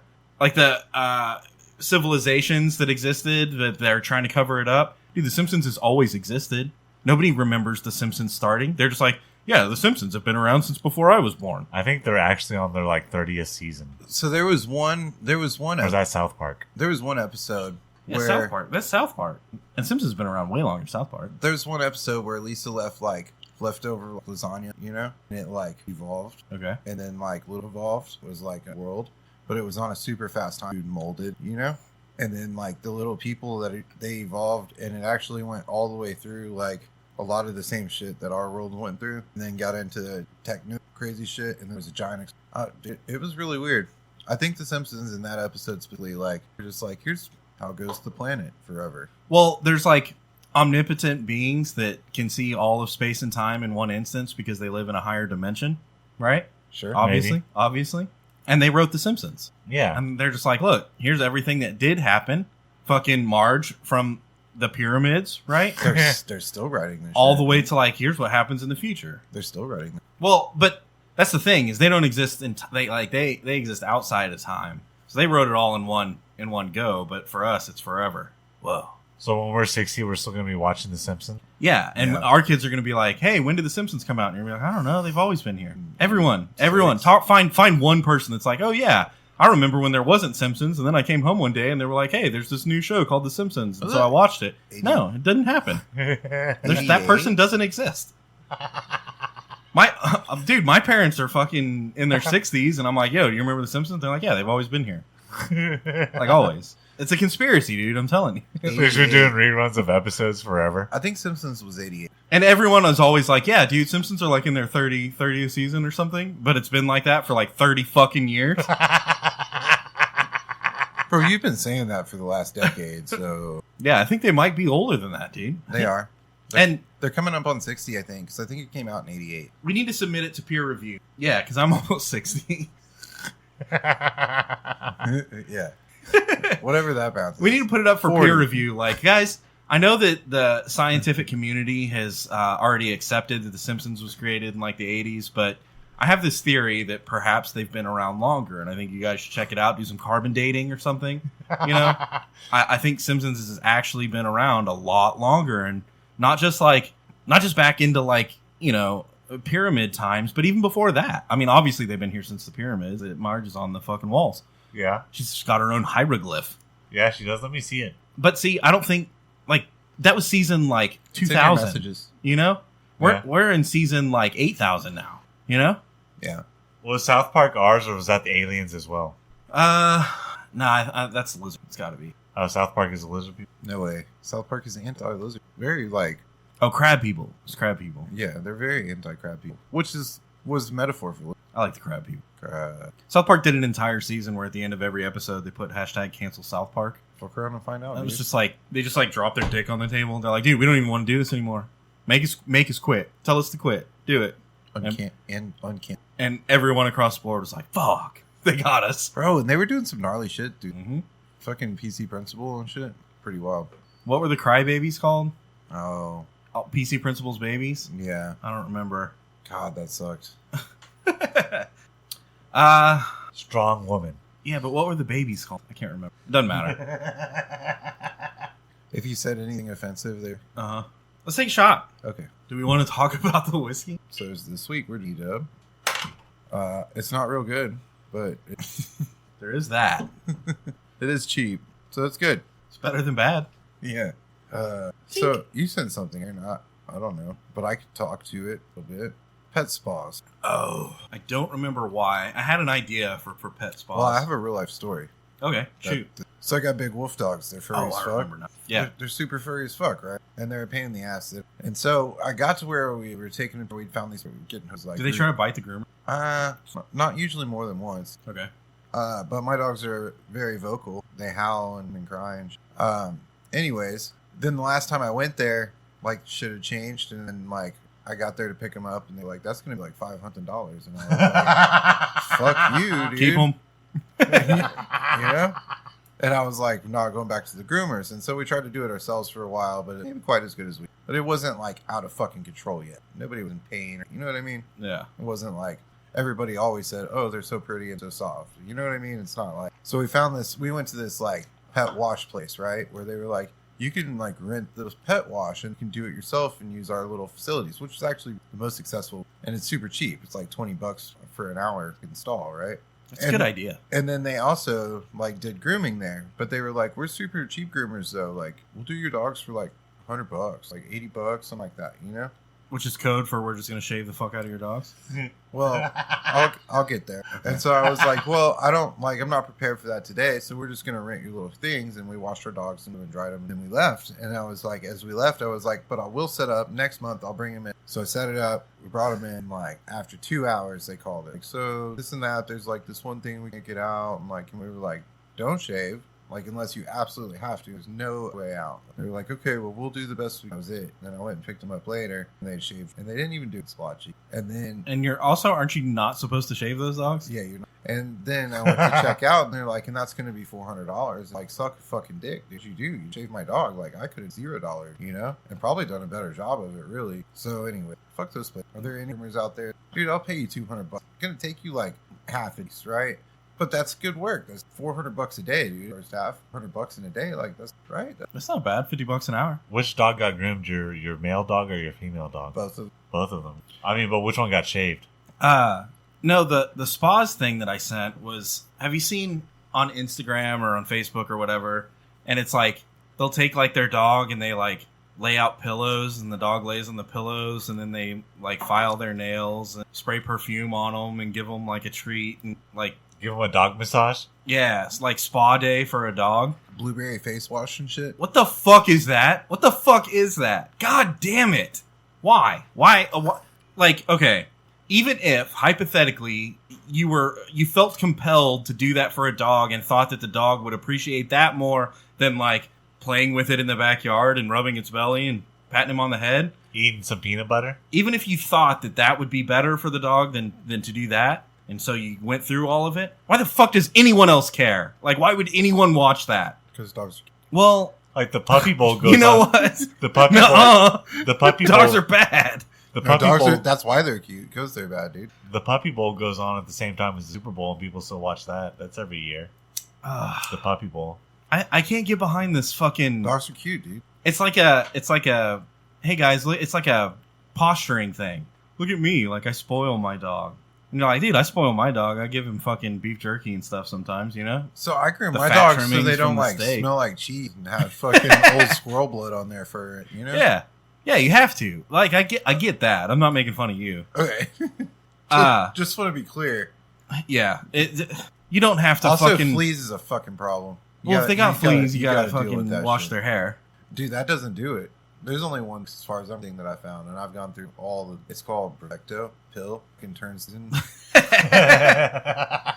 civilizations that existed that they're trying to cover it up. Dude, the Simpsons has always existed. Nobody remembers the Simpsons starting. They're just like, yeah, the Simpsons have been around since before I was born. I think they're actually on their like 30th season. So there was one Or is that South Park? there was one episode Yeah, where South Park. That's South Park. And Simpsons has been around way longer than South Park. there's one episode where Lisa left like leftover lasagna, you know, and it like evolved, Okay. and then like little evolved was like a world, but it was on a super fast time, molded, you know, and then like the little people they evolved, and it actually went all the way through like a lot of the same shit that our world went through, and then got into techno crazy shit, and there was a giant. It was really weird. I think the Simpsons in that episode specifically, like, they're just like, here's how it goes to the planet forever. Well, there's like omnipotent beings that can see all of space and time in one instance because they live in a higher dimension, right? Sure. Obviously. And they wrote The Simpsons. Yeah. And they're just like, look, here's everything that did happen. Fucking Marge from the pyramids, right? They're still writing this All shit. the way to like, here's what happens in the future. They're still writing this. Well, but that's the thing is they don't exist in they exist outside of time. So they wrote it all in one go, but for us it's forever. Whoa. So when we're 60, we're still going to be watching The Simpsons? Yeah, and Yeah. our kids are going to be like, "Hey, when did The Simpsons come out?" And you're like, "I don't know. They've always been here." Everyone, Sure. find one person that's like, "Oh yeah, I remember when there wasn't Simpsons, and then I came home one day and they were like, "Hey, there's this new show called The Simpsons," and Was so it? I watched it. 88? No, it didn't happen. That person doesn't exist. Dude, my parents are fucking in their 60s, and I'm like, "Yo, do you remember The Simpsons?" They're like, "Yeah, they've always been here, like always." It's a conspiracy, dude. I'm telling you. They're just doing reruns of episodes forever. I think Simpsons was 88. And everyone is always like, "Yeah, dude, Simpsons are like in their 30th season or something," but it's been like that for like 30 fucking years. Bro, you've been saying that for the last decade, so Yeah, I think they might be older than that, dude. they are. And They're coming up on 60, I think, because I think it came out in 88. we need to submit it to peer review. Yeah, because I'm almost 60. Yeah. Whatever that bounce. We need to put it up for 40. peer review. Like, guys, I know that the scientific community has already accepted that The Simpsons was created in like the 80s, but I have this theory that perhaps they've been around longer, and I think you guys should check it out, do some carbon dating or something. You know, I think Simpsons has actually been around a lot longer, and not just back into like, you know, pyramid times, but even before that. I mean, obviously they've been here since the pyramids. Marge is on the fucking walls. Yeah. She's got her own hieroglyph. Yeah, she does. Let me see it. But see, I don't think like that was season like It's in your 2000. messages. You know, Yeah. we're in season like 8,000 now. You know, Yeah. Was South Park ours or was that the aliens as well? nah, that's lizard. It's got to be. Oh, South Park is a lizard people. No way. South Park is anti-lizard. Very like, Oh, crab people. It's crab people. yeah, they're very anti-crab people, which was metaphor for I like the crab people. crab. South Park did an entire season where at the end of every episode they put hashtag cancel South Park. Fuck around and find out. It was dude. just like they just like drop their dick on the table. They're like, dude, we don't even want to do this anymore. Make us quit. Tell us to quit. Do it. uncanny. And everyone across the board was like, fuck, they got us. Bro, and they were doing some gnarly shit, dude. Mm-hmm. Fucking PC Principal and shit. Pretty wild. What were the crybabies called? Oh, Oh, PC Principal's babies? yeah. I don't remember. God, that sucked. Strong woman. Yeah, but what were the babies called? I can't remember. Doesn't matter. If you said anything offensive there. Uh-huh. Let's take a shot. Okay. Do we want to talk about the whiskey? So this week we're D-Dub. It's not real good, but There is that. it is cheap. So it's good. It's better than bad. Yeah. So you sent something or not? I don't know, but I could talk to it a bit. Pet spas. Oh. I don't remember why. I had an idea for pet spas. Well, I have a real life story. Okay, shoot. So I got big wolf dogs. They're furry Oh, as I fuck. remember now. Yeah. They're super furry as fuck, right? And they're a pain in the ass. And so I got to where we were taking it. We'd found these. We were getting like. Do they try to bite the groomer? Not usually more than once. Okay. But my dogs are very vocal. They howl and cry. And anyways, then the last time I went there, like shit had changed, and then like I got there to pick them up, and they're like, "That's gonna be like $500." And I was like, "Fuck you, dude." Keep them. You know? And I was like, "No, going back to the groomers." And so we tried to do it ourselves for a while, but it wasn't quite as good as we. But it wasn't like out of fucking control yet. Nobody was in pain. You know what I mean? Yeah. It wasn't like everybody always said, "Oh, they're so pretty and so soft." You know what I mean? It's not like. So we found this. We went to this like pet wash place, right? Where they were like, you can like rent this pet wash and you can do it yourself and use our little facilities, which is actually the most accessible, and it's super cheap. It's like $20 for an hour to install, right? That's a good idea. And then they also like did grooming there, but they were like, "We're super cheap groomers though. Like, we'll do your dogs for like $100, like $80, something like that. You know?" Which is code for we're just going to shave the fuck out of your dogs. Well, I'll get there. And so I was like, "Well, I'm not prepared for that today. So we're just gonna rent your little things." And we washed our dogs and dried them. And then we left. And I was like, as we left, I was like, "But I will set up next month. I'll bring them in." So I set it up. We brought them in. Like after 2 hours, they called it. Like, so this and that. There's like this one thing we can't get out. And like, and we were like, "Don't shave. Like, unless you absolutely have to. There's no way out." They were like, "Okay, well, we'll do the best we can." That was it. Then I went and picked them up later, and they shaved. And they didn't even do it splotchy. And then... And aren't you not supposed to shave those dogs? Yeah, you're not. And then I went to check out, and they're like, "And that's going to be $400. Like, suck a fucking dick. Did you do? You shaved my dog. Like, I could have $0, you know? And probably done a better job of it, really." So anyway, fuck those places. Are there any rumors out there? Dude, I'll pay you $200. It's going to take you like half at least, right? But that's good work. That's $400 a day, dude. First half, $100 in a day. Like, that's right. That's not bad. $50 an hour. Which dog got groomed? Your male dog or your female dog? Both of Both of them. I mean, but which one got shaved? No, the spas thing that I sent was, have you seen on Instagram or on Facebook or whatever? And it's like, they'll take like their dog and they like lay out pillows and the dog lays on the pillows and then they like file their nails and spray perfume on them and give them like a treat and like Give them a dog massage? yeah, it's like spa day for a dog. Blueberry face wash and shit. What the fuck is that? What the fuck is that? God damn it. Why? Why? Like, okay, even if hypothetically you felt compelled to do that for a dog and thought that the dog would appreciate that more than like playing with it in the backyard and rubbing its belly and patting him on the head, Eating some peanut butter? even if you thought that that would be better for the dog than to do that, and so you went through all of it, why the fuck does anyone else care? Like, why would anyone watch that? Because dogs. Well, Like the puppy bowl goes you know on. what? The puppy Nuh-uh. bowl. The puppy Dogs bowl. are bad. The No, puppy dogs bowl. are, that's why they're cute. Because they're bad, dude. The puppy bowl goes on at the same time as the Super Bowl, and people still watch that. That's every year. The puppy bowl. I can't get behind this fucking. Dogs are cute, dude. It's like a. Hey guys, it's like a posturing thing. Look at me, like I spoil my dog. You know, like, dude, I spoil my dog. I give him fucking beef jerky and stuff sometimes. You know. So I groom The my fat dogs so trimmings they from don't the like steak. smell like cheese and have fucking old squirrel blood on their fur. You know? Yeah, yeah, you have to. Like, I get that. I'm not making fun of you. Okay. Ah. Just want to be clear. Yeah, you don't have to Also, fucking. fleas is a fucking problem. Well, if they got fleas, you gotta deal with fucking that wash shit. their hair. Dude, that doesn't do it. There's only one, as far as everything that I found, and I've gone through all the. It's called Protecto pill. Can turns in.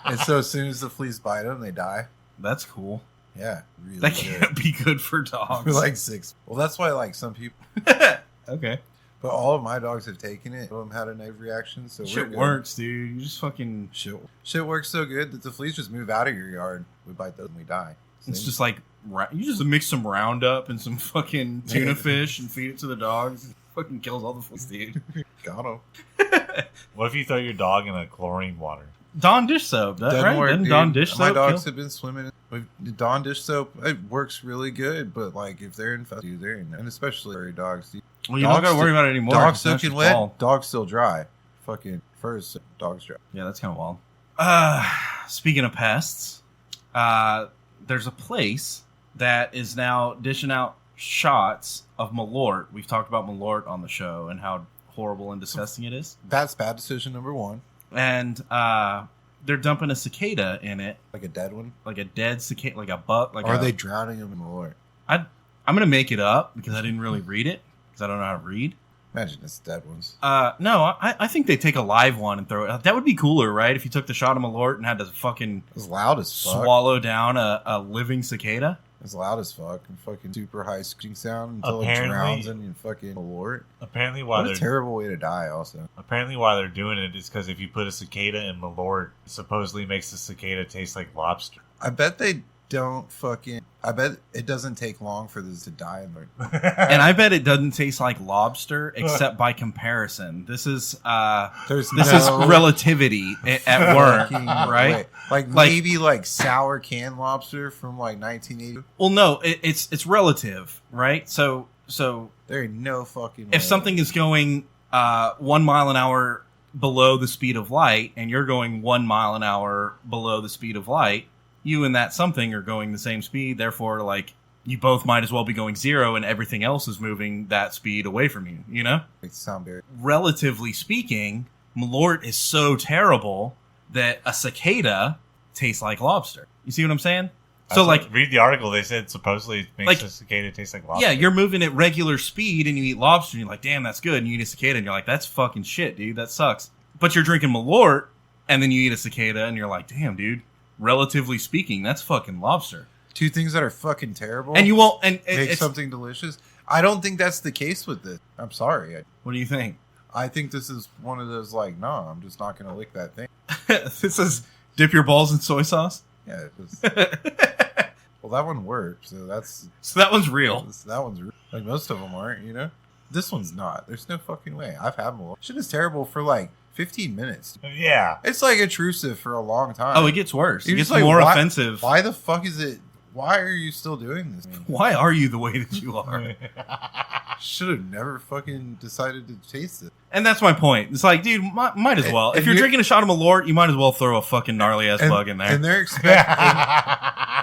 And so as soon as the fleas bite them, they die. That's cool. Yeah, really. That good. can't be good for dogs. For like 6. Well, that's why like some people. Okay. But all of my dogs have taken it. Some of them had a negative reaction, so we're Shit good. works, dude. You just fucking. Shit works so good that the fleas just move out of your yard. We bite those and we die. It's See? just like you just mix some Roundup and some fucking tuna fish and feed it to the dogs. It fucking kills all the fleas, dude. Got 'em. What if you throw your dog in a chlorine water? Dawn dish soap, Doesn't right? work, Doesn't dude. Dawn dish My soap dogs kill? have been swimming with Dawn dish soap. It works really good, but like if they're infested, they're in, and especially furry dogs. Dude. Well, you don't Dogs gotta worry still- about it anymore. Dogs It's not soaking just wet, bald. dogs still dry. Fucking furs, dogs dry. Yeah, that's kind of wild. Speaking of pests, there's a place that is now dishing out shots of Malort. We've talked about Malort on the show and how horrible and disgusting it is. That's bad decision number one. And they're dumping a cicada in it, Like a dead one. like a dead cicada, like a buck. Like Or are they drowning them in the Lord? I'm gonna make it up because I didn't really read it because I don't know how to read. Imagine it's dead ones. No, I think they take a live one and throw it. That would be cooler, right? If you took the shot of Malort and had to fucking It's loud as fuck. swallow down a living cicada. It's loud as fuck and fucking super high screeching sound until Apparently- it drowns in your fucking Lord. Apparently, why What a they're terrible way to die. Also, doing it is because if you put a cicada in Malort, it supposedly makes the cicada taste like lobster. I bet they don't fucking. I bet it doesn't take long for this to die in the. And I bet it doesn't taste like lobster, except by comparison. This is There's is no relativity at work, fucking right? way. Like maybe like sour canned lobster from like 1980. Well, no, it's relative, right? So There ain't no fucking. if way. something is going 1 mile an hour below the speed of light, and you're going 1 mile an hour below the speed of light, you and that something are going the same speed. Therefore, like, you both might as well be going 0, and everything else is moving that speed away from you. You know, It sound very. relatively speaking, Malort is so terrible that a cicada tastes like lobster. You see what I'm saying? So, like, read the article. They said supposedly it makes Like- the cicada taste like lobster. yeah, you're moving at regular speed and you eat lobster and you're like, damn, that's good. And you eat a cicada and you're like, that's fucking shit, dude. That sucks. But you're drinking Malort and then you eat a cicada and you're like, damn, dude, relatively speaking, that's fucking lobster. Two things that are fucking terrible. And you won't, and make it's, something delicious. I don't think that's the case with this. I'm sorry. what do you think? I think this is one of those like, no, I'm just not gonna lick that thing. This is dip your balls in soy sauce. Yeah. Well, that one worked. So that's So that one's real. that one's like most of them aren't. You know, this one's not. There's no fucking way. I've had more. Shit is terrible for like 15 minutes. Yeah. It's like intrusive for a long time. Oh, it gets worse. It You're gets just like, more why- offensive. Why the fuck is it? Why are you still doing this? I mean, Why are you the way that you are? Should have never fucking decided to taste it. And that's my point. It's like, dude, might as well. If you're drinking a shot of Malort, you might as well throw a fucking gnarly ass bug in there. And they're expecting,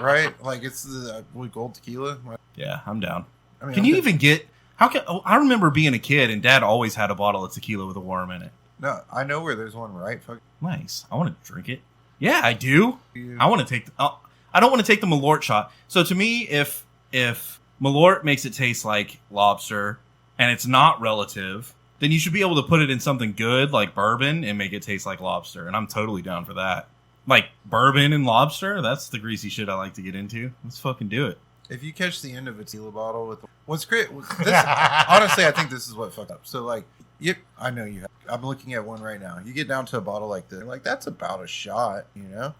right? Like it's the gold tequila. Yeah, I'm down. I mean, Can you even get? I remember being a kid and Dad always had a bottle of tequila with a worm in it. No, I know where there's one right. Fuck. Nice. I want to drink it. Yeah, I do. Yeah. I want to take. I don't want to take the Malort shot. So to me, if Malort makes it taste like lobster and it's not relative, then you should be able to put it in something good like bourbon and make it taste like lobster. And I'm totally down for that. Like bourbon and lobster, that's the greasy shit I like to get into. Let's fucking do it. If you catch the end of a tequila bottle with what's great, this, honestly, I think this is what fucked up. So like, yep, I know you have. I'm looking at one right now. You get down to a bottle like this, like that's about a shot, you know.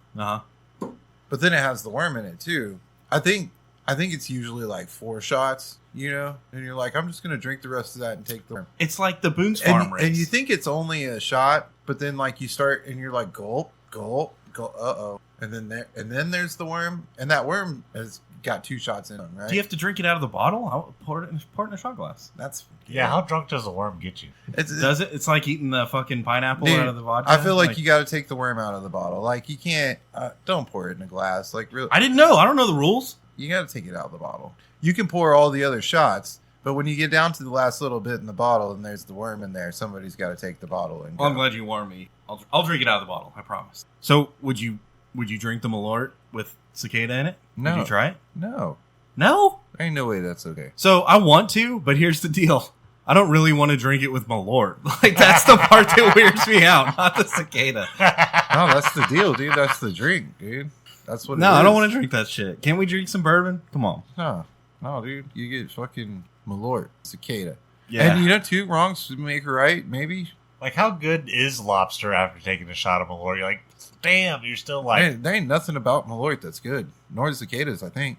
But then it has the worm in it too. I think it's usually like 4 shots, you know, and you're like, I'm just gonna drink the rest of that and take the worm. It's like the Boone's Farm race. And you think it's only a shot, but then like you start and you're like gulp, gulp, gulp, and then there's the worm, and that worm has got 2 shots in them, right? Do you have to drink it out of the bottle? I'll pour it in a shot glass. That's Yeah, how drunk does a worm get you? Does it? It's like eating the fucking pineapple dude, out of the vodka. I feel like you got to take the worm out of the bottle. Like you can't. Don't pour it in a glass. Like really, I didn't know. I don't know the rules. you got to take it out of the bottle. You can pour all the other shots, but when you get down to the last little bit in the bottle and there's the worm in there, somebody's got to take the bottle and. Well, I'm glad you warned me. I'll drink it out of the bottle. I promise. So would you drink the Malort with cicada in it? No. Would you try it? No, No. there ain't no way that's okay. So I want to, but here's the deal. I don't really want to drink it with Malort. Like that's the part that weirds me out, not the cicada. No, that's the deal, dude. That's the drink, dude. That's what. No, I don't want to drink that shit. Can't we drink some bourbon? Come on. No, dude. You get fucking Malort, cicada. Yeah. And you know, 2 wrongs make a right, maybe. Like, how good is lobster after taking a shot of Malort? You're like, damn, you're still like... There ain't nothing about Malort that's good. Nor is cicadas, I think.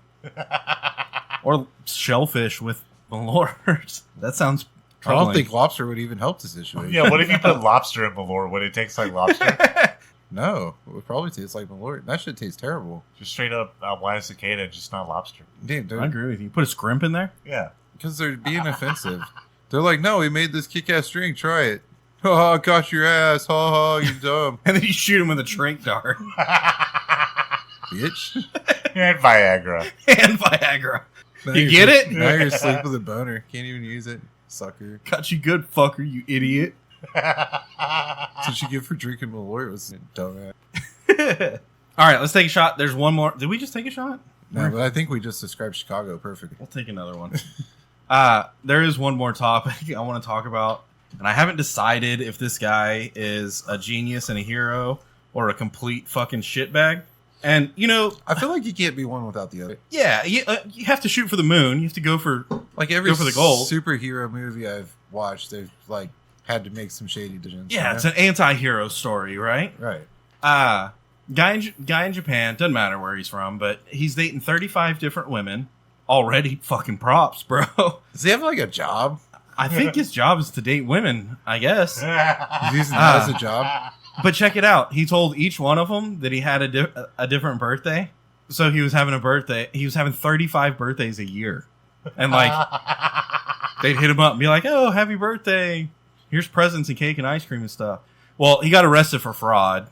Or shellfish with Malort. That sounds I troubling. don't think lobster would even help the situation. Yeah, what if you put lobster in Malort? Would it taste like lobster? No, it would probably taste like Malort. That shit tastes terrible. Just straight up wild cicada, just not lobster. Dude, I agree with you. Put a scrimp in there? Yeah. because they're being offensive. They're like, no, we made this kick-ass drink. Try it. Ha ha, got your ass. Ha ha, you dumb. And then you shoot him with a Tranq dart. Bitch. And Viagra. And Viagra. Now You you're get asleep- it? Now you're asleep with a boner. Can't even use it. Sucker. Got you good, fucker, you idiot. That's what you get for drinking Malort. Was dumbass. All right, let's take a shot. There's one more. Did we just take a shot? No, but I think we just described Chicago perfectly. We'll take another one. There is one more topic I want to talk about, and I haven't decided if this guy is a genius and a hero or a complete fucking shitbag. And, you know, I feel like you can't be one without the other. yeah, you have to shoot for the moon. You have to go for... Like every Go for the gold. superhero movie I've watched, they've like had to make some shady decisions. Yeah, you it's know? an anti-hero story, right? Right. Guy in Japan, doesn't matter where he's from, but he's dating 35 different women. Already fucking props, bro. Does he have like a job? I think his job is to date women, I guess. He's using that as a job. But check it out. He told each one of them that he had a different birthday. So he was having a birthday. He was having 35 birthdays a year. And like, they'd hit him up and be like, oh, happy birthday. Here's presents and cake and ice cream and stuff. Well, he got arrested for fraud.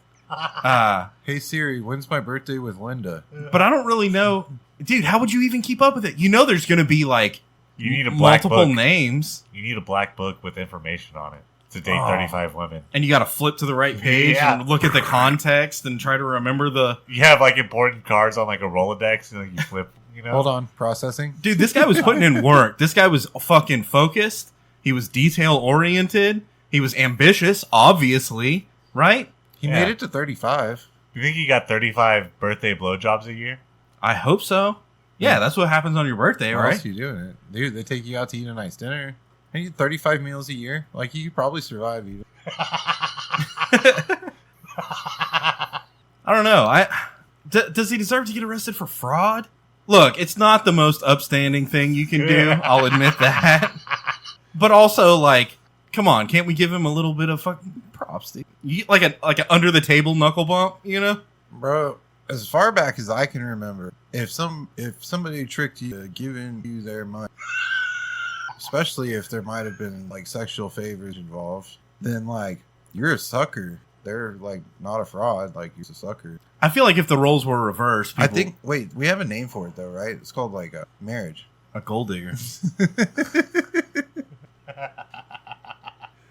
Hey Siri, when's my birthday with Linda? But I don't really know. Dude, how would you even keep up with it? You know there's going to be like You need a black multiple book. names. You need a black book with information on it to date Oh. 35 women. And you got to flip to the right page Yeah. and look at the context and try to remember the... You have like important cards on like a Rolodex and like, you flip, you know? Hold on, processing. Dude, this guy was putting in work. This guy was fucking focused. He was detail oriented. He was ambitious, obviously, right? He Yeah. made it to 35. You think you got 35 birthday blowjobs a year? I hope so. Yeah, that's what happens on your birthday, How right? else are you doing it? Dude, they take you out to eat a nice dinner. And you eat 35 meals a year. Like, you could probably survive even. I don't know. Does he deserve to get arrested for fraud? Look, it's not the most upstanding thing you can do. I'll admit that. But also, like, come on, can't we give him a little bit of fucking props, dude? Like a under the table knuckle bump, you know? Bro, as far back as I can remember, if somebody tricked you giving you their money, especially if there might have been like sexual favors involved, then like you're a sucker. They're like not a fraud, like you're a sucker. I feel like if the roles were reversed, I think. Wait, we have a name for it though, right? It's called like a marriage. A gold digger.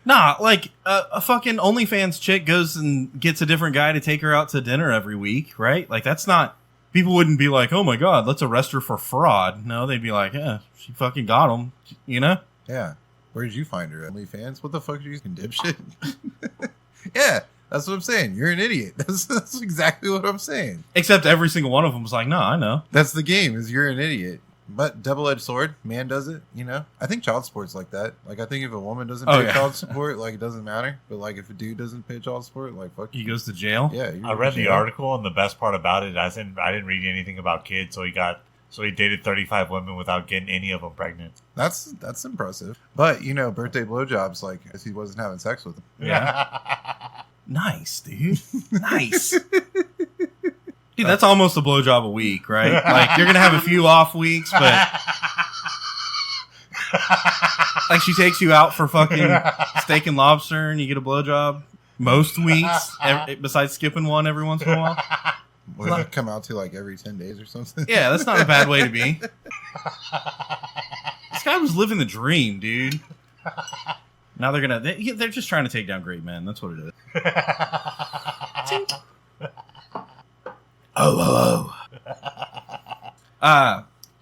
Nah, like a fucking OnlyFans chick goes and gets a different guy to take her out to dinner every week, right? Like that's not. People wouldn't be like, "Oh my god, let's arrest her for fraud." No, they'd be like, "Yeah, she fucking got him," you know? Yeah. Where did you find her? OnlyFans? What the fuck are you using, dipshit? Yeah, that's what I'm saying. You're an idiot. That's exactly what I'm saying. Except every single one of them was like, "No, I know." That's the game. Is you're an idiot. But double-edged sword, man does it, you know? I think child support's like that. Like, I think if a woman doesn't pay child support, like, it doesn't matter. But, like, if a dude doesn't pay child support, like, fuck. He goes to jail? Yeah. I read the article, and the best part about it, I didn't read anything about kids, so he dated 35 women without getting any of them pregnant. That's impressive. But, you know, birthday blowjobs, like, as he wasn't having sex with them. Yeah. Nice, dude. Nice. Dude, that's almost a blowjob a week, right? Like, you're going to have a few off weeks, but... like, she takes you out for fucking steak and lobster and you get a blowjob most weeks, besides skipping one every once in a while. Would it come out to, like, every 10 days or something? Yeah, that's not a bad way to be. This guy was living the dream, dude. Now they're just trying to take down great men. That's what it is. Oh.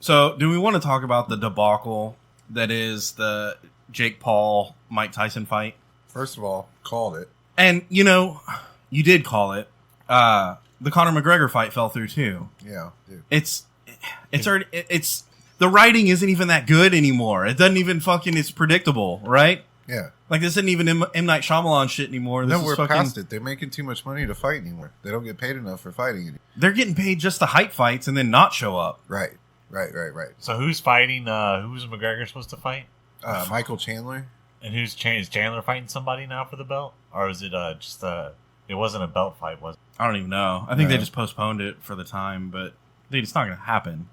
So do we want to talk about the debacle that is the Jake Paul Mike Tyson fight? First of all, called it. And you know, you did call it. The Conor McGregor fight fell through too. Yeah, dude. It's the writing isn't even that good anymore. It doesn't even it's predictable, right? Yeah. Like, this isn't even M. Night Shyamalan shit anymore. No, we're past it. They're making too much money to fight anymore. They don't get paid enough for fighting anymore. They're getting paid just to hype fights and then not show up. Right. So who's fighting? Who's McGregor supposed to fight? Michael Chandler. And is Chandler fighting somebody now for the belt? Or is it it wasn't a belt fight, was it? I don't even know. I think they just postponed it for the time, but dude, it's not going to happen.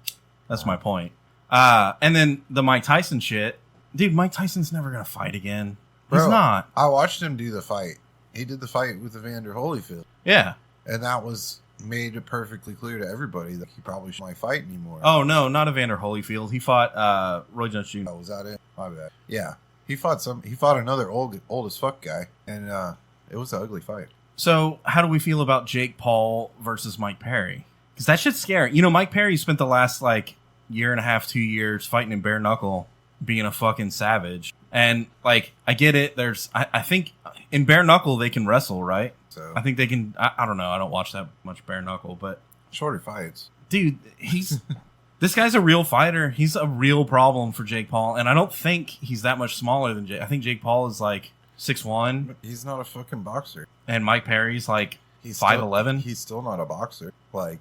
That's my point. And then the Mike Tyson shit. Dude, Mike Tyson's never going to fight again. He's not. I watched him do the fight. He did the fight with Evander Holyfield. Yeah. And that was made it perfectly clear to everybody that he probably shouldn't fight anymore. Oh, no, not Evander Holyfield. He fought Roy Jones Jr. Oh, was that it? My bad. Yeah. He fought another old as fuck guy. And it was an ugly fight. So, how do we feel about Jake Paul versus Mike Perry? Because that shit's scary. You know, Mike Perry spent the last, year and a half, 2 years fighting in bare knuckle, being a fucking savage. And, I get it. I think in bare knuckle, they can wrestle, right? So I think they can. I don't know. I don't watch that much bare knuckle, but. Shorter fights. Dude, this guy's a real fighter. He's a real problem for Jake Paul. And I don't think he's that much smaller than Jake. I think Jake Paul is 6'1". But he's not a fucking boxer. And Mike Perry's 5'11". He's still not a boxer.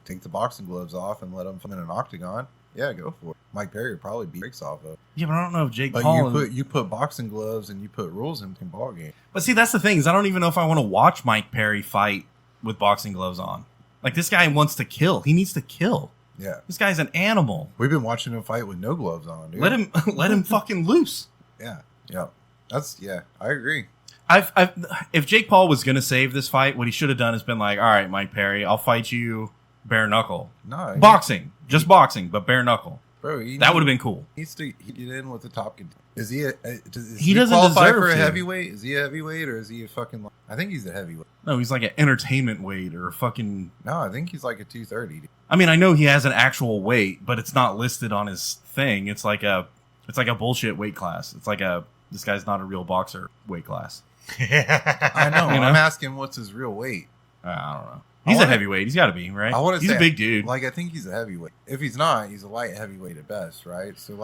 Take the boxing gloves off and let him fight in an octagon. Yeah, go for it. Mike Perry would probably beat breaks off of. Yeah, but I don't know if Jake but Paul... you put boxing gloves and you put rules in the ball game. But see, that's the thing, is I don't even know if I want to watch Mike Perry fight with boxing gloves on. This guy wants to kill. He needs to kill. Yeah. This guy's an animal. We've been watching him fight with no gloves on, dude. Let him fucking loose. Yeah. I agree. If Jake Paul was going to save this fight, what he should have done is been all right, Mike Perry, I'll fight you bare knuckle. No. Boxing. Just boxing, but bare knuckle. Bro, that would have been cool. He needs to get in with the top contender. Is he he doesn't qualify deserve for a to. heavyweight? Is he a heavyweight or is he a fucking... I think he's a heavyweight. No, he's an entertainment weight or a fucking... No, I think he's a 230. I mean, I know he has an actual weight, but it's not listed on his thing. It's like a bullshit weight class. It's this guy's not a real boxer weight class. I know. I'm asking what's his real weight. I don't know. He's a heavyweight. He's got to be, right? He's a big dude. I think he's a heavyweight. If he's not, he's a light heavyweight at best, right? So,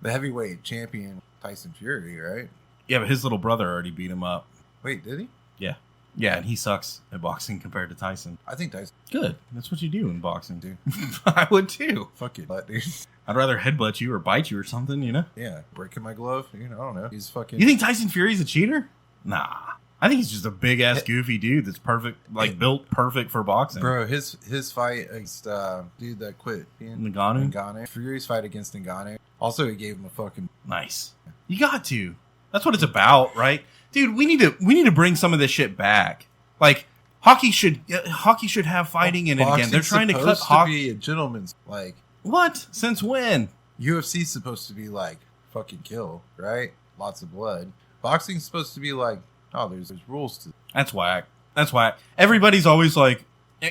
the heavyweight champion, Tyson Fury, right? Yeah, but his little brother already beat him up. Wait, did he? Yeah. Yeah, and he sucks at boxing compared to Tyson. I think Tyson... Good. That's what you do in boxing, dude. I would, too. Fuck you, dude. I'd rather headbutt you or bite you or something, you know? Yeah, breaking my glove. I don't know. He's fucking... You think Tyson Fury's a cheater? Nah. I think he's just a big ass goofy dude that's perfect, like built perfect for boxing. Bro, his fight against dude that quit. Ngannou? Fury's fight against Ngannou. Also, he gave him a fucking Nice. You got to. That's what it's about, right? Dude, we need to bring some of this shit back. Like hockey should have fighting in it again. They're trying to cut hockey. Be a gentleman's like What? Since when? UFC's supposed to be like fucking kill, right? Lots of blood. Boxing's supposed to be like, oh, there's rules to. That's whack. That's whack. Everybody's always like,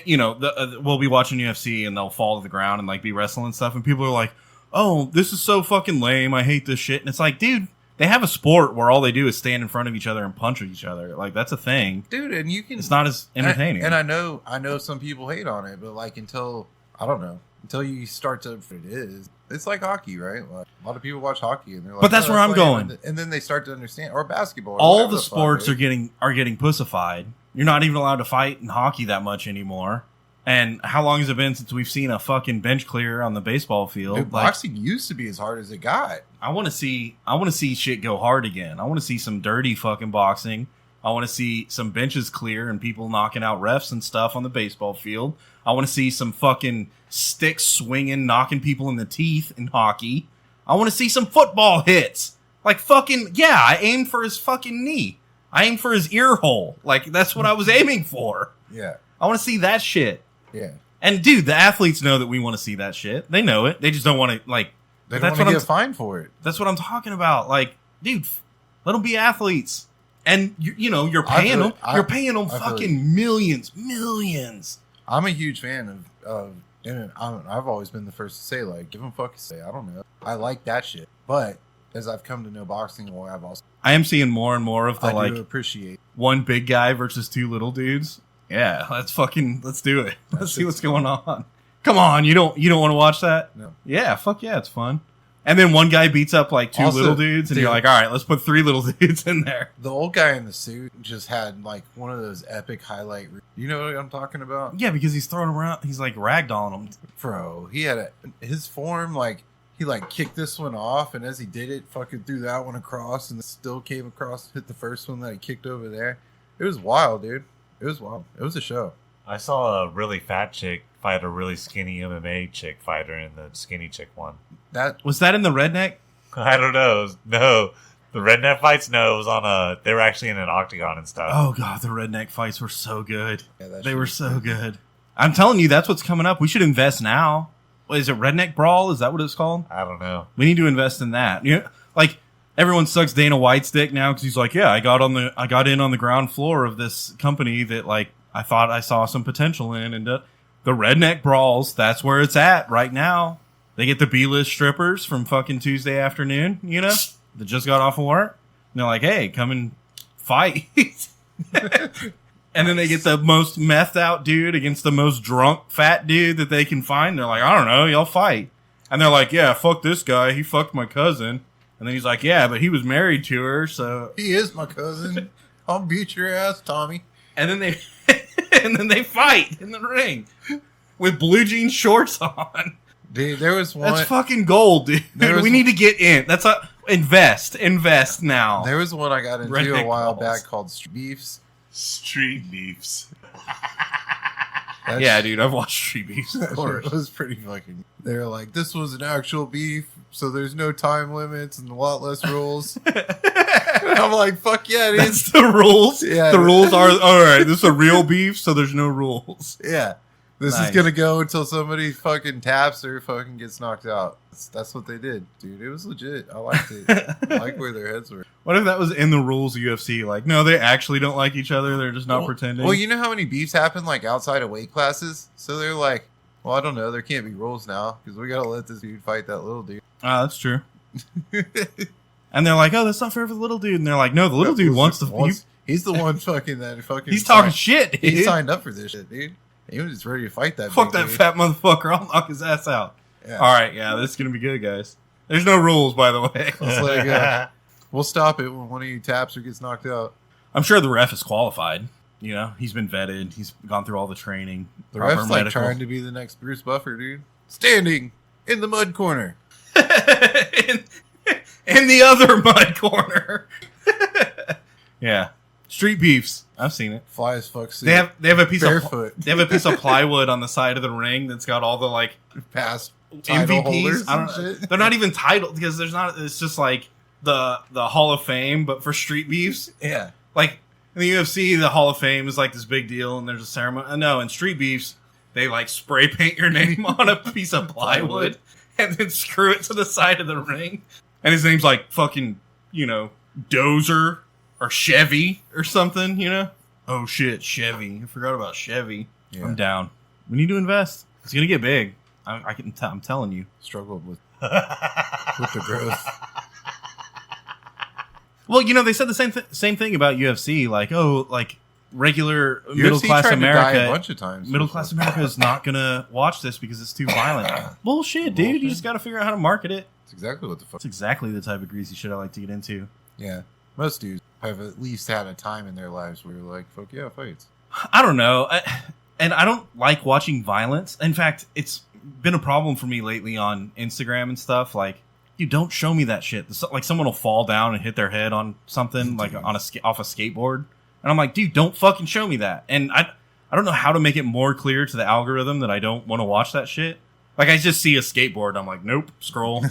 we'll be watching UFC and they'll fall to the ground and like be wrestling and stuff, and people are like, oh, this is so fucking lame. I hate this shit. And it's like, dude, they have a sport where all they do is stand in front of each other and punch each other. Like that's a thing, dude. And you can. It's not as entertaining. And I know some people hate on it, but like until you start to, it is. It's like hockey, right? Like, a lot of people watch hockey, and they're like, but that's where I'm going. And then they start to understand, or basketball. Or all the sports are getting pussified. You're not even allowed to fight in hockey that much anymore. And how long has it been since we've seen a fucking bench clear on the baseball field? Dude, boxing used to be as hard as it got. I want to see shit go hard again. I want to see some dirty fucking boxing. I want to see some benches clear and people knocking out refs and stuff on the baseball field. I want to see some fucking sticks swinging, knocking people in the teeth in hockey. I want to see some football hits. Like fucking, yeah, I aimed for his fucking knee. I aimed for his ear hole. Like, that's what I was aiming for. Yeah. I want to see that shit. Yeah. And dude, the athletes know that we want to see that shit. They know it. They just don't want to, like, they don't want to get fined for it. That's what I'm talking about. Like, dude, let them be athletes. And you're paying them. You're paying them fucking millions. I'm a huge fan of and I've always been the first to say, like, give them fucking say. I don't know. I like that shit. But as I've come to know boxing, I am seeing more and more of the I do appreciate one big guy versus two little dudes. Yeah, let's do it. Let's see what's going on. Come on, you don't want to watch that? No. Yeah, fuck yeah, it's fun. And then one guy beats up like two little dudes, and you're like, all right, let's put three little dudes in there. The old guy in the suit just had like one of those epic highlight. You know what I'm talking about? Yeah, because he's throwing around. He's like ragdolling them. Bro, he had his form like he like kicked this one off, and as he did it, fucking threw that one across, and still came across, hit the first one that he kicked over there. It was wild, dude. It was wild. It was a show. I saw a really fat chick fight a really skinny MMA chick fighter, and the skinny chick won. Was that in the redneck? I don't know. No, the redneck fights. No, it was they were actually in an octagon and stuff. Oh god, the redneck fights were so good. Yeah, they were so good. I'm telling you, that's what's coming up. We should invest now. What, is it Redneck Brawl? Is that what it's called? I don't know. We need to invest in that. Like everyone sucks Dana White's dick now because he's like, yeah, I got in on the ground floor of this company that like I thought I saw some potential in, and the Redneck Brawls. That's where it's at right now. They get the B-list strippers from fucking Tuesday afternoon, that just got off of work. And they're like, hey, come and fight. And then they get the most methed out dude against the most drunk fat dude that they can find. They're like, I don't know, y'all fight. And they're like, yeah, fuck this guy. He fucked my cousin. And then he's like, yeah, but he was married to her, so. He is my cousin. I'll beat your ass, Tommy. And then they fight in the ring with blue jean shorts on. Dude, there was one. That's fucking gold, dude. We need to get in. That's invest now. There was one I got into a while back called Street Beefs. Street Beefs. Yeah, dude, I've watched Street Beefs. Of course. It was pretty fucking. They were like, this was an actual beef, so there's no time limits and a lot less rules. And I'm like, fuck yeah, dude. That's the rules. Yeah, the rules are all right. This is a real beef, so there's no rules. Yeah. This is gonna go until somebody fucking taps or fucking gets knocked out. That's what they did, dude. It was legit. I liked it. I like where their heads were. What if that was in the rules of UFC? Like, no, they actually don't like each other. They're just not pretending. Well, you know how many beefs happen like outside of weight classes? So they're like, well, I don't know. There can't be rules now because we gotta let this dude fight that little dude. Ah, that's true. And they're like, oh, that's not fair for the little dude. And they're like, no, the little dude wants to. He's the one fucking. He's talking shit. Dude. He signed up for this shit, dude. He was just ready to fight that. Fuck that fat motherfucker! I'll knock his ass out. Yeah. All right, yeah, this is gonna be good, guys. There's no rules, by the way. It's like, we'll stop it when one of you taps or gets knocked out. I'm sure the ref is qualified. He's been vetted. He's gone through all the training. The ref's like trying to be the next Bruce Buffer, dude. Standing in the mud corner. in the other mud corner. Yeah. Street beefs. I've seen it. Fly as fuck suit. They have a piece barefoot. They have a piece of plywood on the side of the ring that's got all the like past title holders. MVPs. I don't know. They're not even titled because there's not. It's just like the Hall of Fame, but for street beefs. Yeah. Like in the UFC, the Hall of Fame is like this big deal, and there's a ceremony. No, in street beefs, they like spray paint your name on a piece of plywood and then screw it to the side of the ring. And his name's like fucking, Dozer or Chevy or something, Oh shit, Chevy. I forgot about Chevy. Yeah. I'm down. We need to invest. It's gonna get big. I'm telling you. Struggled with the growth. Well, they said the same thing about UFC. Like, regular middle class America. A bunch of times. Middle class America is not gonna watch this because it's too violent. Bullshit, dude. You just got to figure out how to market it. It's exactly what the fuck. It's exactly the type of greasy shit I like to get into. Yeah, most dudes have at least had a time in their lives where you're like, "Fuck yeah, fights." I don't know, and I don't like watching violence. In fact, it's been a problem for me lately on Instagram and stuff. Like, you don't show me that shit. Like, someone will fall down and hit their head on something, like on off a skateboard. And I'm like, dude, don't fucking show me that. And I don't know how to make it more clear to the algorithm that I don't want to watch that shit. Like, I just see a skateboard. I'm like, nope, scroll.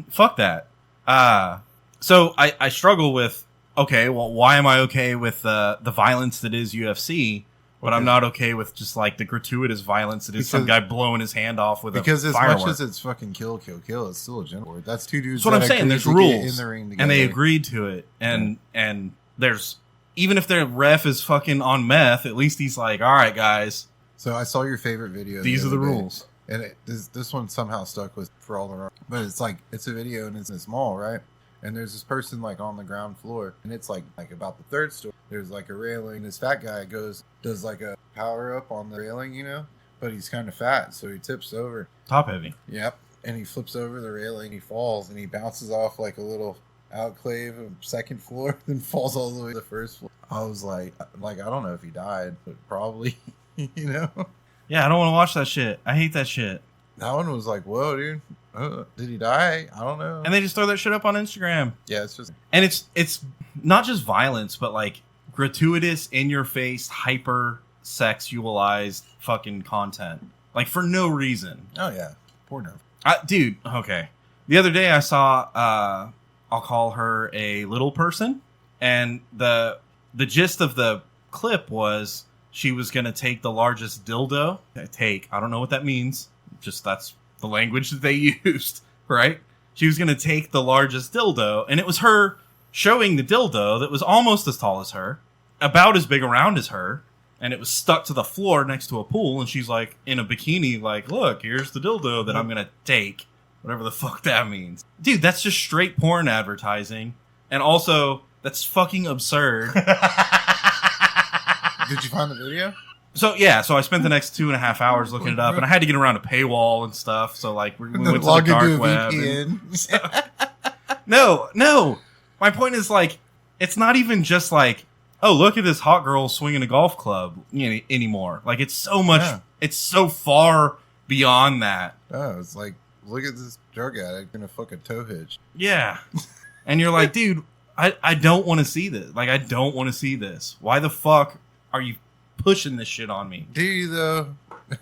Fuck that. So I struggle with, okay, well, why am I okay with the violence that is UFC, but I'm not okay with just like the gratuitous violence that is some guy blowing his hand off with a firework. Because as much as it's fucking kill, it's still a gender war. That's two dudes. That's what I'm saying. There's rules in the ring together. And they agreed to it. And there's, even if their ref is fucking on meth, at least he's like, all right, guys. So I saw your favorite video. These are the rules. And this one somehow stuck with for all the wrong. But it's a video and it's in this mall, right? And there's this person like on the ground floor, and it's like about the third story. There's like a railing. This fat guy does like a power up on the railing, but he's kind of fat, so he tips over. Top heavy. Yep. And he flips over the railing. He falls and he bounces off like a little outclave of second floor, then falls all the way to the first floor. I was like I don't know if he died, but probably, Yeah, I don't want to watch that shit. I hate that shit. That one was like, whoa, dude. Did he die? I don't know. And they just throw that shit up on Instagram. Yeah, it's just... And it's not just violence, but like gratuitous, in-your-face, hyper-sexualized fucking content. Like, for no reason. Oh, yeah. Porno. Dude, okay. The other day I saw, I'll call her a little person, and the gist of the clip was she was going to take the largest dildo. I don't know what that means. Just that's the language that they used, right? She was going to take the largest dildo, and it was her showing the dildo that was almost as tall as her, about as big around as her, and it was stuck to the floor next to a pool, and she's like in a bikini, like, look, here's the dildo that I'm going to take. Whatever the fuck that means. Dude, that's just straight porn advertising. And also, that's fucking absurd. Did you find the video? So I spent the next 2.5 hours looking it up, and I had to get around a paywall and stuff. So like we went to the dark web. No. My point is like, it's not even just like, oh, look at this hot girl swinging a golf club anymore. Like, it's so much. Yeah. It's so far beyond that. Oh, it's like, look at this drug addict gonna fuck a toe hitch. Yeah, and you're like, dude, I don't want to see this. Like, I don't want to see this. Why the fuck are you pushing this shit on me? Do you though?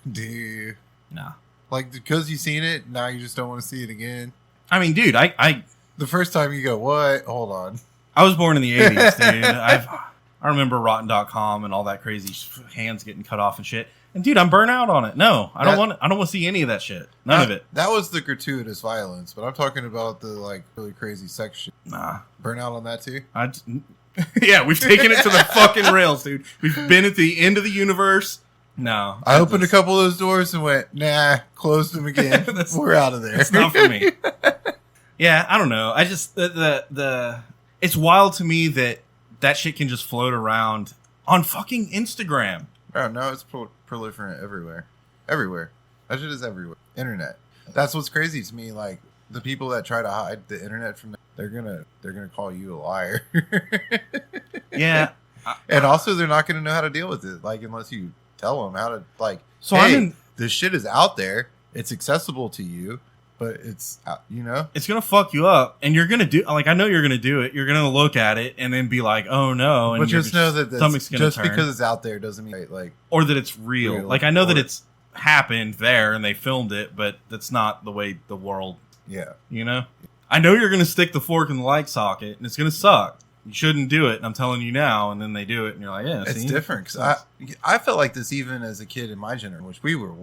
Do you? Nah. Like, because you've seen it, now you just don't want to see it again. I mean, dude, I the first time you go, what? Hold on. I was born in the 80s, dude. I remember Rotten.com and all that crazy hands getting cut off and shit. And dude, I'm burnt out on it. No, I don't want to see any of that shit. None of it. That was the gratuitous violence, but I'm talking about the like really crazy sex shit. Nah. Burn out on that too? Yeah, we've taken it to the fucking rails, dude. We've been at the end of the universe. No. I opened a couple of those doors and went, nah, closed them again. We're out of there. It's not for me. Yeah, I don't know. I just it's wild to me that shit can just float around on fucking Instagram. Oh, no, it's proliferant everywhere. Everywhere. That shit is everywhere. Internet. That's what's crazy to me. Like, the people that try to hide the internet from them, they're gonna call you a liar. Yeah. And also, they're not gonna know how to deal with it. Like, unless you tell them how to, like, so hey, this shit is out there. It's accessible to you. but it's you know, it's gonna fuck you up, and you're gonna do like I know you're gonna do it. You're gonna look at it and then be like, oh no, and but just know that stomach's gonna just turn. because it's out there doesn't mean like or that it's real. Like I know that it's happened there and they filmed it, but that's not the way the world. Yeah, you know. I know you're gonna stick the fork in the light socket, and it's gonna suck. You shouldn't do it, and I'm telling you now. And then they do it, and you're like, yeah, it's see? different. Cause I felt like this even as a kid in my generation, which we were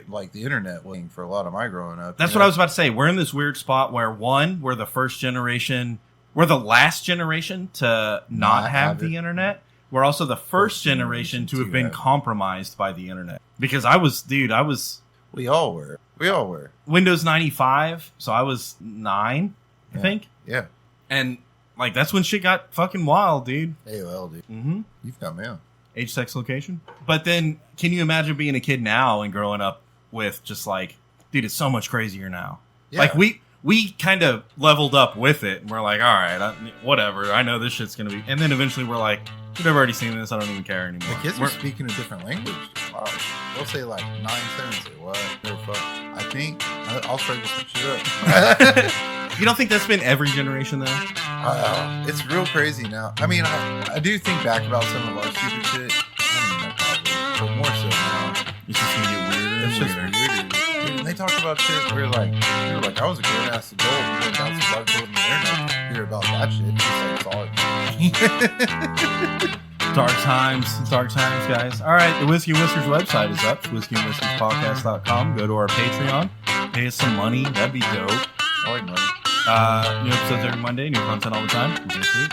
like the internet was for a lot of my growing up. That's what I was about to say. We're in this weird spot where we're the first generation, we're the last generation to not have the internet. We're also the first generation to have been compromised by the internet. Because we all were. Windows 95, so I was 9, I think. Yeah. And like that's when shit got fucking wild, dude. AOL, dude. Mm-hmm. You've got mail. Age, sex, location. But then, can you imagine being a kid now and growing up with just like, dude, it's so much crazier now. Yeah. Like we kind of leveled up with it, and we're like, all right, whatever. I know this shit's gonna be. And then eventually, we're like, dude, I've already seen this. I don't even care anymore. The kids are speaking a different language. Wow. They'll say like 9 sentences. What? No fuck. I think I'll start to switch it up. You don't think that's been every generation though? It's real crazy now. I mean, I do think back about some of our stupid shit. I mean, but more so now. It's just gonna get weirder. It's just weirder. Dude, when they talk about shit, we were like, I was a grown ass adult. We went down some dark road on the internet. Hear about that shit. Just like, Dark times, guys. All right, the Whiskey and Whiskers website is up. whiskeyandwhiskerspodcast.com. Go to our Patreon. Pay us some money. That'd be dope. I like money. New episodes every Monday. New content all the time. This week.